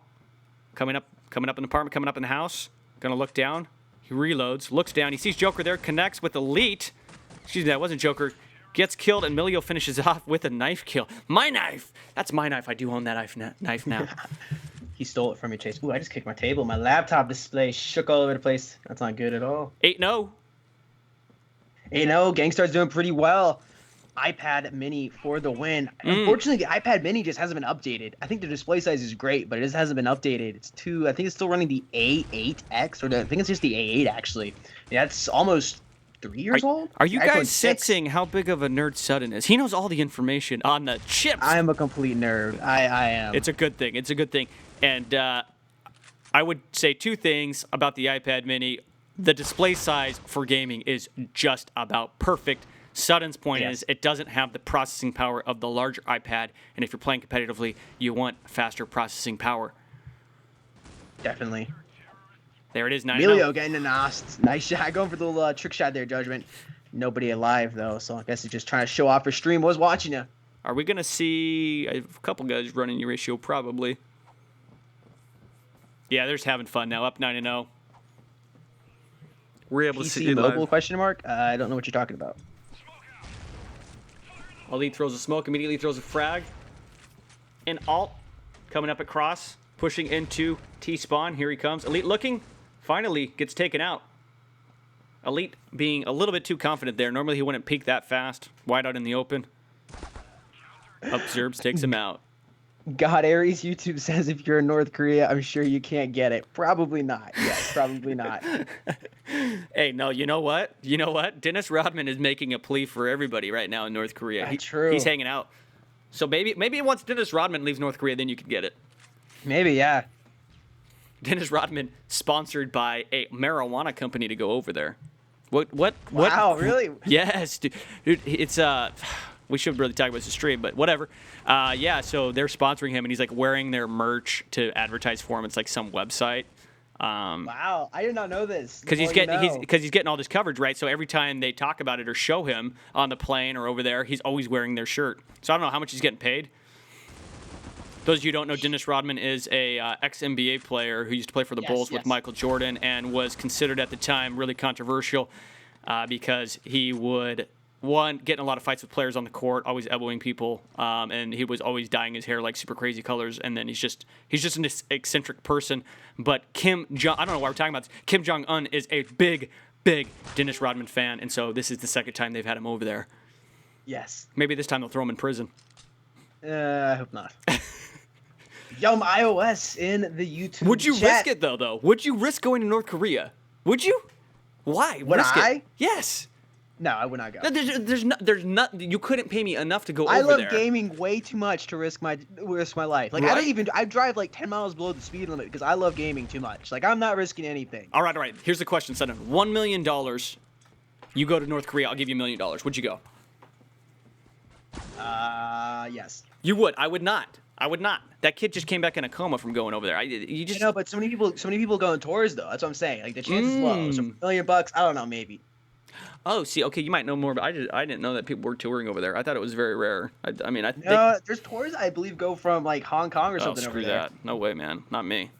Coming up in the apartment, coming up in the house. Gonna look down. He reloads, looks down. He sees Joker there, connects with Elite. Excuse me, that wasn't Joker. Gets killed, and Milio finishes off with a knife kill. My knife! That's my knife. I do own that knife now. He stole it from me, Chase. Ooh, I just kicked my table. My laptop display shook all over the place. That's not good at all. 8-0. 8-0. Gangstar's doing pretty well. iPad Mini for the win. Unfortunately, the iPad Mini just hasn't been updated. I think the display size is great, but it just hasn't been updated. I think it's still running the A8X, I think it's just the A8, actually. Yeah, it's almost 3 years old? Are you guys sensing how big of a nerd Sudden is? He knows all the information on the chips. I am a complete nerd. I am. It's a good thing. It's a good thing. And I would say two things about the iPad mini. The display size for gaming is just about perfect. Sutton's point is it doesn't have the processing power of the larger iPad, and if you're playing competitively, you want faster processing power. Definitely. There it is, 9-0. Emilio getting the Nost. Nice shot. Going for the little trick shot there, Judgment. Nobody alive, though, so I guess he's just trying to show off for stream. Was watching you. Are we going to see a couple guys running your ratio? Probably. Yeah, they're just having fun now. Up 9-0. We're able to see PC mobile question mark? I don't know what you're talking about. Elite throws a smoke, immediately throws a frag. And Alt coming up across, pushing into T-spawn. Here he comes. Elite looking, finally gets taken out. Elite being a little bit too confident there. Normally he wouldn't peek that fast. Wide out in the open. Observes, takes him out. God, Aries YouTube says if you're in North Korea, I'm sure you can't get it. Probably not. Yes, probably not. Hey, no, you know what? You know what? Dennis Rodman is making a plea for everybody right now in North Korea. True. He's hanging out. So maybe once Dennis Rodman leaves North Korea, then you can get it. Maybe, yeah. Dennis Rodman sponsored by a marijuana company to go over there. What? Wow, really? Yes, dude. It's we should really talk about this stream, but whatever. Yeah, so they're sponsoring him, and he's like wearing their merch to advertise for him. It's like some website. Wow, I did not know this. Because he's getting all this coverage, right? So every time they talk about it or show him on the plane or over there, he's always wearing their shirt. So I don't know how much he's getting paid. Those of you who don't know, Dennis Rodman is a ex-NBA player who used to play for the Bulls with Michael Jordan and was considered at the time really controversial because he would, get in a lot of fights with players on the court, always elbowing people, and he was always dyeing his hair like super crazy colors, and then he's just an eccentric person. But Kim Jong, I don't know why we're talking about this. Kim Jong-un is a big Dennis Rodman fan, and so this is the second time they've had him over there. Yes. Maybe this time they'll throw him in prison. I hope not. Yum iOS in the YouTube Would you chat. risk it though? Would you risk going to North Korea? Would you? Why? Would risk I? It? Yes. No, I would not go. There's not. You couldn't pay me enough to go I over love there. gaming way too much to risk my life. Like Right? I drive like 10 miles below the speed limit because I love gaming too much. Like I'm not risking anything. All right. Here's the question, Sutton. $1 million. You go to North Korea. I'll give you $1 million. Would you go? Yes. You would. I would not. That kid just came back in a coma from going over there. I know, but so many people go on tours though. That's what I'm saying. Like the chances low. So $1 million, I don't know, maybe. Oh, see, okay, you might know more, but I didn't know that people were touring over there. I thought it was very rare. There's tours I believe go from like Hong Kong or something over there. That. No way, man. Not me.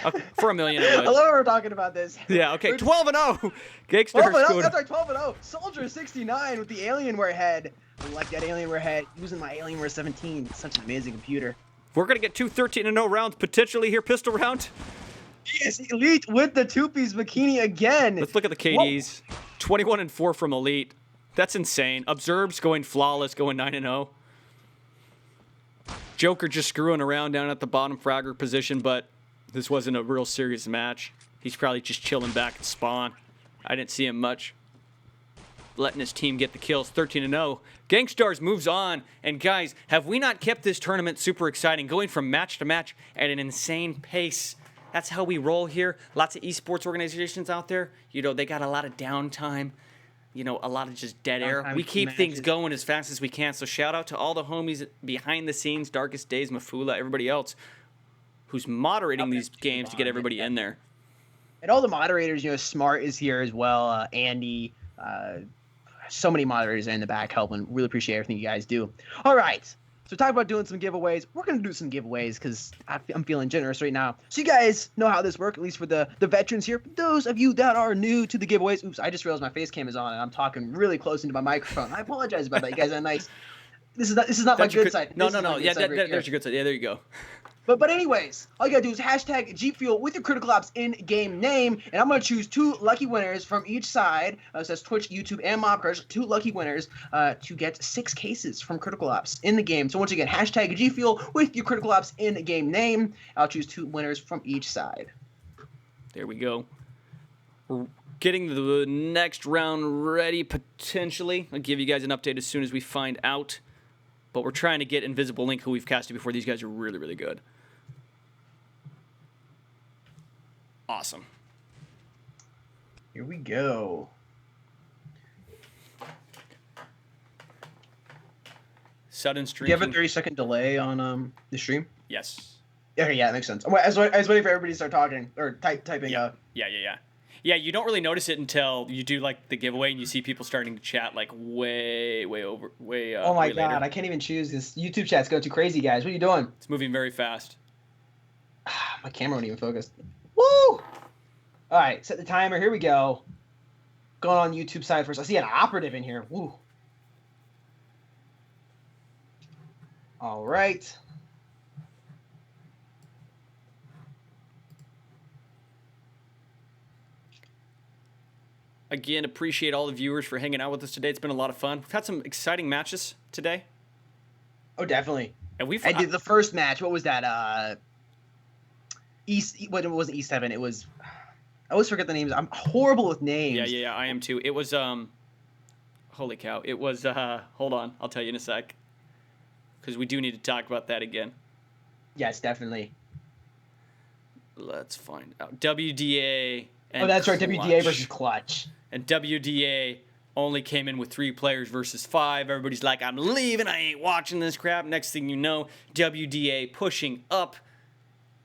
Okay, for $1 million. I love we're talking about this. Yeah. Okay. 12-0. Gangster. 12-0. That's right. 12-0. Soldier 69 with the Alienware head. I like that Alienware head. Using my Alienware 17. Such an amazing computer. We're gonna get 2 13-0 rounds potentially here. Pistol round. Yes, Elite with the two-piece bikini again. Let's look at the KDs. 21-4 from Elite. That's insane. Observes going flawless, going 9-0. Joker just screwing around down at the bottom fragger position, but this wasn't a real serious match. He's probably just chilling back at spawn. I didn't see him much. Letting his team get the kills. 13-0. Gangstars moves on. And guys, have we not kept this tournament super exciting? Going from match to match at an insane pace. That's how we roll here. Lots of esports organizations out there. You know, they got a lot of downtime. You know, a lot of just dead air. We keep things going as fast as we can. So shout out to all the homies behind the scenes, Darkest Days, Mafula, everybody else who's moderating these games to get everybody in there. And all the moderators, you know, Smart is here as well. Andy, so many moderators in the back helping. Really appreciate everything you guys do. All right. So talk about doing some giveaways. We're going to do some giveaways because I'm feeling generous right now. So you guys know how this works, at least for the veterans here. For those of you that are new to the giveaways. Oops, I just realized my face cam is on and I'm talking really close into my microphone. I apologize about that. You guys are nice. This is not my good side. No. Yeah, there's your good side. Yeah, there you go. But anyways, all you gotta do is hashtag G Fuel with your Critical Ops in-game name, and I'm gonna choose 2 lucky winners from each side. So that's Twitch, YouTube, and Mobcrush. 2 lucky winners to get 6 cases from Critical Ops in the game. So once again, hashtag G Fuel with your Critical Ops in-game name. I'll choose 2 winners from each side. There we go. We're getting the next round ready potentially. I'll give you guys an update as soon as we find out. But we're trying to get Invisible Link, who we've casted before. These guys are really, really good. Awesome. Here we go. Sudden Do stream. you have a 30-second delay on the stream? Yes. Okay, yeah, that makes sense. I was waiting for everybody to start talking or typing. Yeah. Yeah, you don't really notice it until you do like the giveaway and you see people starting to chat like way over. Oh my way god, later. I can't even choose this. YouTube chat's going too crazy, guys. What are you doing? It's moving very fast. My camera won't even focus. Woo! All right, set the timer. Here we go. Going on the YouTube side first. I see an operative in here. Woo. All right. Again, appreciate all the viewers for hanging out with us today. It's been a lot of fun. We've had some exciting matches today. Oh, definitely. And I did the first match. What was that? It wasn't East 7. It was. I always forget the names. I'm horrible with names. Yeah. I am too. It was holy cow. It was hold on. I'll tell you in a sec. Because we do need to talk about that again. Yes, definitely. Let's find out. WDA. And that's right. Clutch. WDA versus Clutch. And WDA only came in with 3 players versus 5. Everybody's like, I'm leaving. I ain't watching this crap. Next thing you know, WDA pushing up,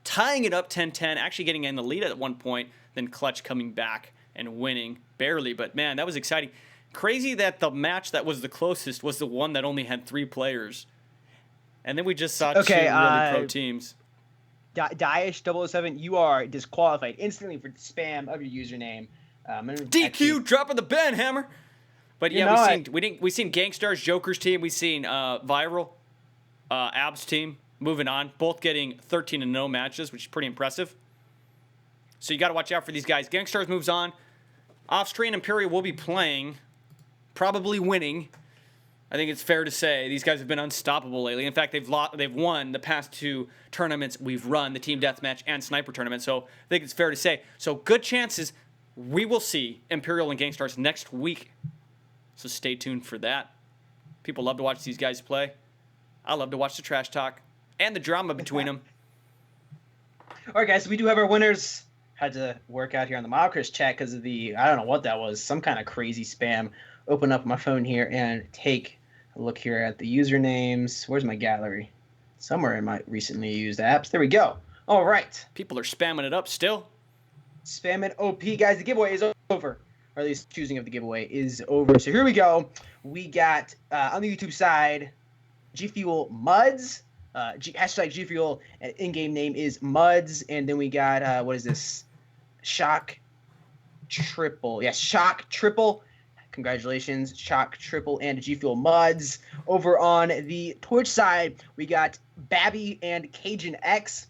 tying it up 10-10, actually getting in the lead at one point, then Clutch coming back and winning barely. But, man, that was exciting. Crazy that the match that was the closest was the one that only had 3 players. And then we just saw 2 really pro teams. Daesh007, you are disqualified instantly for spam of your username. DQ dropping the ban hammer. But yeah, we've seen Gangstar's Joker's team. We've seen Viral Abs team moving on, both getting 13-0 matches, which is pretty impressive. So you got to watch out for these guys. Gangstars moves on. Off-stream, Imperial will be playing, probably winning. I think it's fair to say these guys have been unstoppable lately. In fact, they've won the past 2 tournaments we've run, the Team Deathmatch and Sniper Tournament. So I think it's fair to say. So good chances we will see Imperial and Gangstars next week. So stay tuned for that. People love to watch these guys play. I love to watch the trash talk and the drama between them. All right, guys, so we do have our winners. Had to work out here on the Mobcris chat because of I don't know what that was, some kind of crazy spam. Open up my phone here and take a look here at the usernames. Where's my gallery? Somewhere in my recently used apps. There we go. All right. People are spamming it up still. Spamming OP. Guys, the giveaway is over. Or at least choosing of the giveaway is over. So here we go. We got, on the YouTube side, G Fuel Muds. Hashtag G Fuel. In-game name is Muds. And then we got, what is this? Shock Triple. Yeah, Shock Triple. Congratulations, Shock Triple and G Fuel Muds. Over on the Twitch side, we got Babby and Cajun X.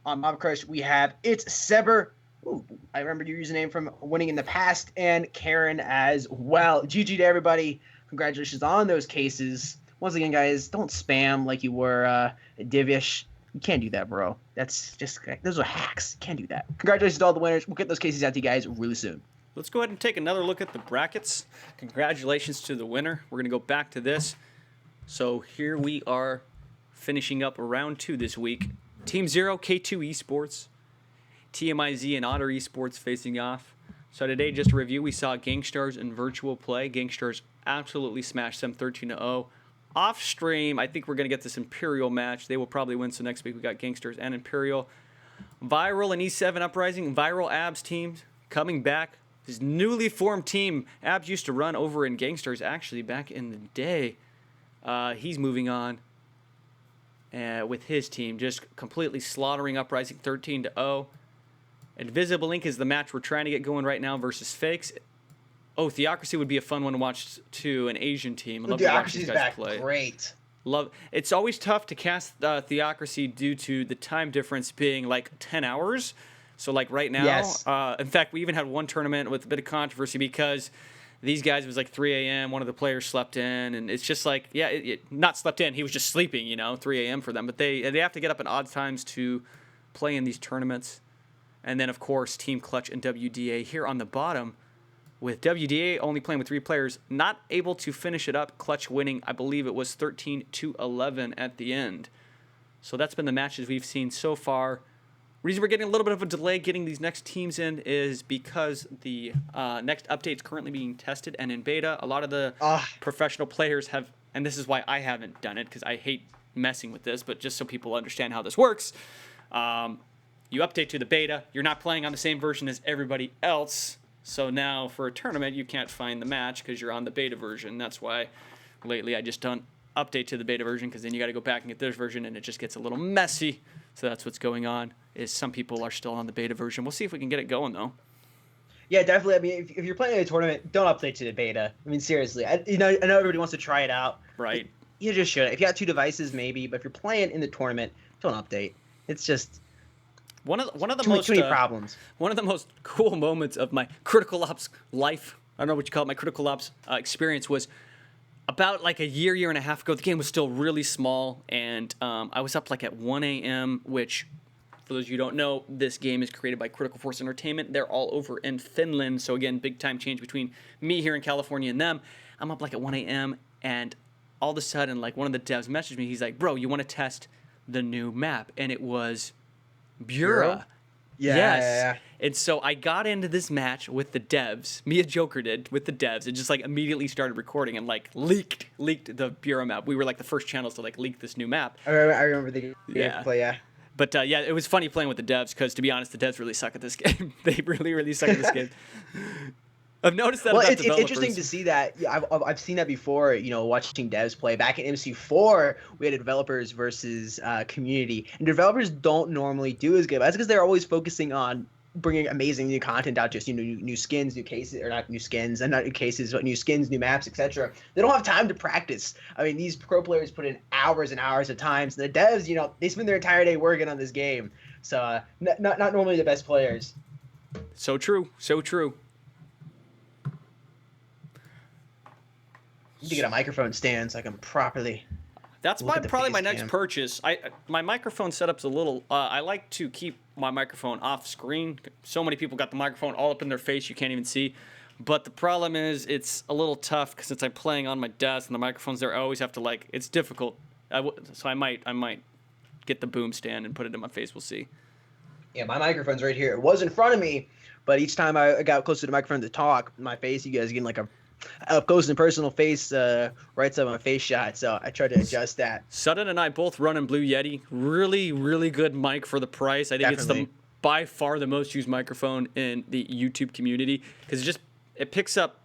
On Mob Crush, we have It's Sever. Ooh, I remember your username from winning in the past, and Karen as well. GG to everybody. Congratulations on those cases. Once again, guys, don't spam like you were Divish. You can't do that, bro. That's just, those are hacks. You can't do that. Congratulations to all the winners. We'll get those cases out to you guys really soon. Let's go ahead and take another look at the brackets. Congratulations to the winner. We're going to go back to this. So here we are finishing up round 2 this week. Team 0, K2 Esports. TMIZ and Otter Esports facing off. So today, just a review, we saw Gangstars in virtual play. Gangstars absolutely smashed them 13-0. Off stream, I think we're going to get this Imperial match. They will probably win, so next week we got Gangstars and Imperial. Viral and E7 Uprising. Viral Abs teams coming back. His newly formed team, Abs used to run over in Gangstars actually back in the day. He's moving on with his team, just completely slaughtering Uprising 13-0. Invisible Ink is the match we're trying to get going right now versus Fakes. Oh, Theocracy would be a fun one to watch too, an Asian team. I'd love to watch these guys play. Great. Love. It's always tough to cast Theocracy due to the time difference being like 10 hours. So like right now, yes. In fact, we even had one tournament with a bit of controversy because these guys, it was like 3 a.m. One of the players slept in, and it's just like, not slept in. He was just sleeping, 3 a.m. for them. But they have to get up at odd times to play in these tournaments. And then, of course, Team Clutch and WDA here on the bottom with WDA only playing with 3 players, not able to finish it up. Clutch winning, I believe it was 13-11 at the end. So that's been the matches we've seen so far. Reason we're getting a little bit of a delay getting these next teams in is because the next update is currently being tested and in beta. A lot of the professional players have, and this is why I haven't done it because I hate messing with this, but just so people understand how this works, you update to the beta. You're not playing on the same version as everybody else. So now for a tournament, you can't find the match because you're on the beta version. That's why lately I just don't update to the beta version because then you got to go back and get this version and it just gets a little messy. So that's what's going on, is some people are still on the beta version. We'll see if we can get it going, though. Yeah, definitely. I mean, if you're playing in a tournament, don't update to the beta. I mean, seriously. I know everybody wants to try it out. Right. You just should. If you got 2 devices, maybe. But if you're playing in the tournament, don't update. It's just one of the too most many problems. One of the most cool moments of my Critical Ops life, I don't know what you call it, my Critical Ops experience was about like a year and a half ago. The game was still really small, and I was up like at 1 a.m., which, for those of you who don't know, this game is created by Critical Force Entertainment. They're all over in Finland, so again, big time change between me here in California and them. I'm up like at 1 a.m., and all of a sudden, like, one of the devs messaged me. He's like, bro, you want to test the new map? And it was Bura. Yeah, yes. yeah. And so I got into this match with the devs. Me and Joker did with the devs, and just like immediately started recording and like leaked the Bura map. We were like the first channels to like leak this new map. I remember the Yeah. play. Yeah. But yeah, it was funny playing with the devs because, to be honest, the devs really suck at this game. They really suck at this game. I've noticed that. Well, about it's interesting to see that. Yeah, I've seen that before. You know, watching devs play. Back in MC4, we had developers versus community, and developers don't normally do as good. That's because they're always focusing on bringing amazing new content out, just new skins, new cases, or not new skins, and not new cases, but new skins, new maps, etc. They don't have time to practice. I mean, these pro players put in hours and hours of times. And the devs, you know, they spend their entire day working on this game. So not normally the best players. So true. So true. Need to get a microphone stand so I can properly. That's Look at the probably my face next cam. purchase. My microphone setup's a little. I like to keep my microphone off screen. So many people got the microphone all up in their face, you can't even see. But the problem is, it's a little tough because since I'm playing on my desk and the microphone's there, I always have to like. It's difficult. So I might get the boom stand and put it in my face. We'll see. Yeah, my microphone's right here. It was in front of me, but each time I got closer to the microphone to talk, my face, you guys getting like a up close and personal face, right side of my face shot. So I tried to adjust that. Sutton and I both run in Blue Yeti. Really good mic for the price. I think Definitely. it's by far the most used microphone in the YouTube community because it picks up.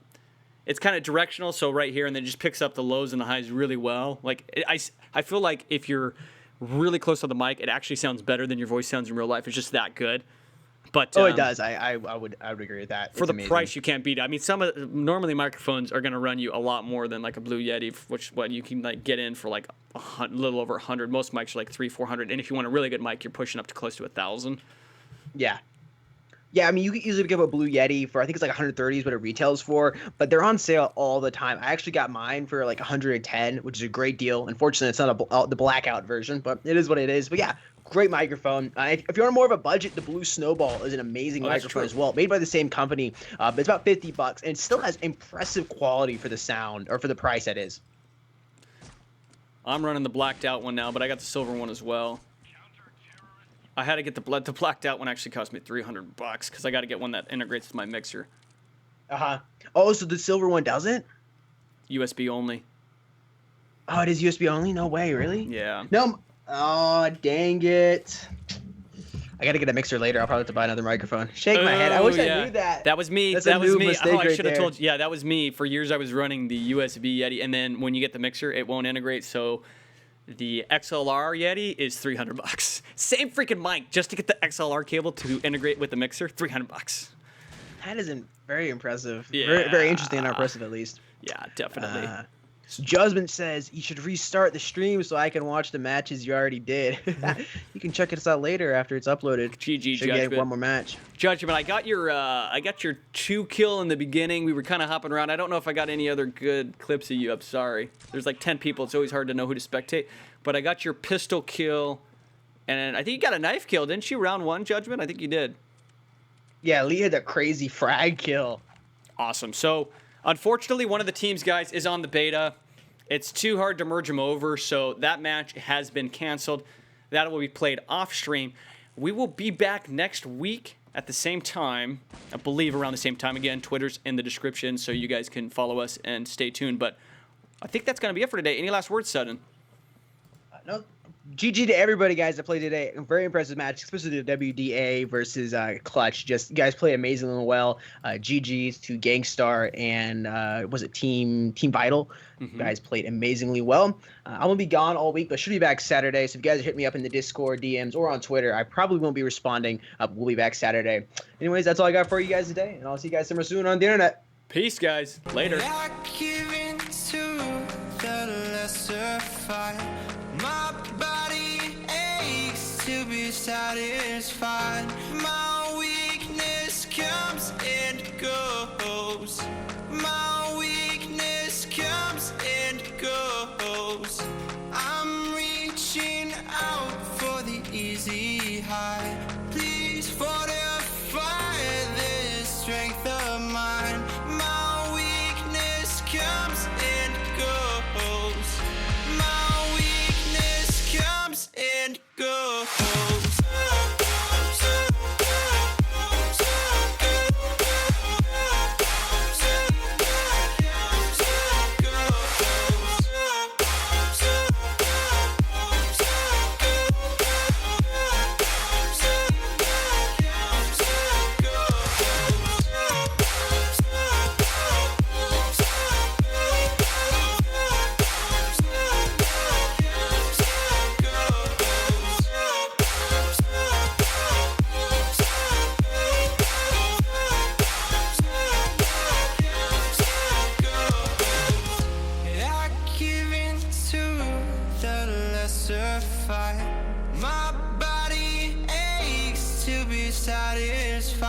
It's kind of directional, so right here, and then it just picks up the lows and the highs really well. Like I feel like if you're really close to the mic, it actually sounds better than your voice sounds in real life. It's just that good. But It does. I would agree with that. For It's the amazing. price, you can't beat it. I mean, normally microphones are going to run you a lot more than like a Blue Yeti, which you can like get in for like a little over 100. Most mics are like 300-400, and if you want a really good mic, you're pushing up to close to 1,000. Yeah. Yeah, I mean, you could easily pick up a Blue Yeti for, I think it's like 130 is what it retails for, but they're on sale all the time. I actually got mine for like 110, which is a great deal. Unfortunately, it's not the blackout version, but it is what it is. But yeah, great microphone. If you're on more of a budget, the Blue Snowball is an amazing microphone as well, made by the same company. But it's about $50, and it still has impressive quality for the sound, or for the price that is. I'm running the blacked out one now, but I got the silver one as well. I had to get the blacked out one. Actually cost me $300 because I got to get one that integrates with my mixer. Oh, so the silver one doesn't? USB only. Oh, it is USB only? No way, really? Yeah. No. Oh, dang it. I gotta get a mixer later. I'll probably have to buy another microphone. Shake my head. I wish I knew that. That was me. That's that a was new me. mistake Oh, I right should have there. told you. Yeah, that was me. For years, I was running the USB Yeti, and then when you get the mixer, it won't integrate. So the XLR Yeti is $300. Same freaking mic, just to get the XLR cable to integrate with the mixer, $300. That isn't very impressive. Yeah. Very interesting and impressive, at least. Yeah, definitely. Judgment says you should restart the stream so I can watch the matches you already did. You can check us out later after it's uploaded. GG, Should get Judgment. one more match. Judgment, I got your 2 kill in the beginning. We were kind of hopping around. I don't know if I got any other good clips of you. I'm sorry. There's like 10 people. It's always hard to know who to spectate. But I got your pistol kill, and I think you got a knife kill, didn't you? Round 1, Judgment? I think you did. Yeah, Lee had that crazy frag kill. Awesome. So, unfortunately, one of the teams, guys, is on the beta. It's too hard to merge them over, so that match has been canceled. That will be played off stream. We will be back next week at the same time. I believe around the same time. Again, Twitter's in the description, so you guys can follow us and stay tuned. But I think that's going to be it for today. Any last words, Sutton? No. GG to everybody, guys, that played today. A very impressive match, especially the WDA versus Clutch. Just you guys played amazingly well. GG's to Gangstar and was it Team Vital? You guys played amazingly well. I'm gonna be gone all week, but should be back Saturday. So if you guys hit me up in the Discord DMs or on Twitter, I probably won't be responding. We'll be back Saturday. Anyways, that's all I got for you guys today, and I'll see you guys somewhere soon on the internet. Peace, guys. Later. My body aches to be satisfied. My weakness comes and goes. My weakness comes and goes. I'm reaching out for the easy high. Please fortify this strength of mine. My weakness comes and goes. My weakness comes and goes. My body aches to be satisfied.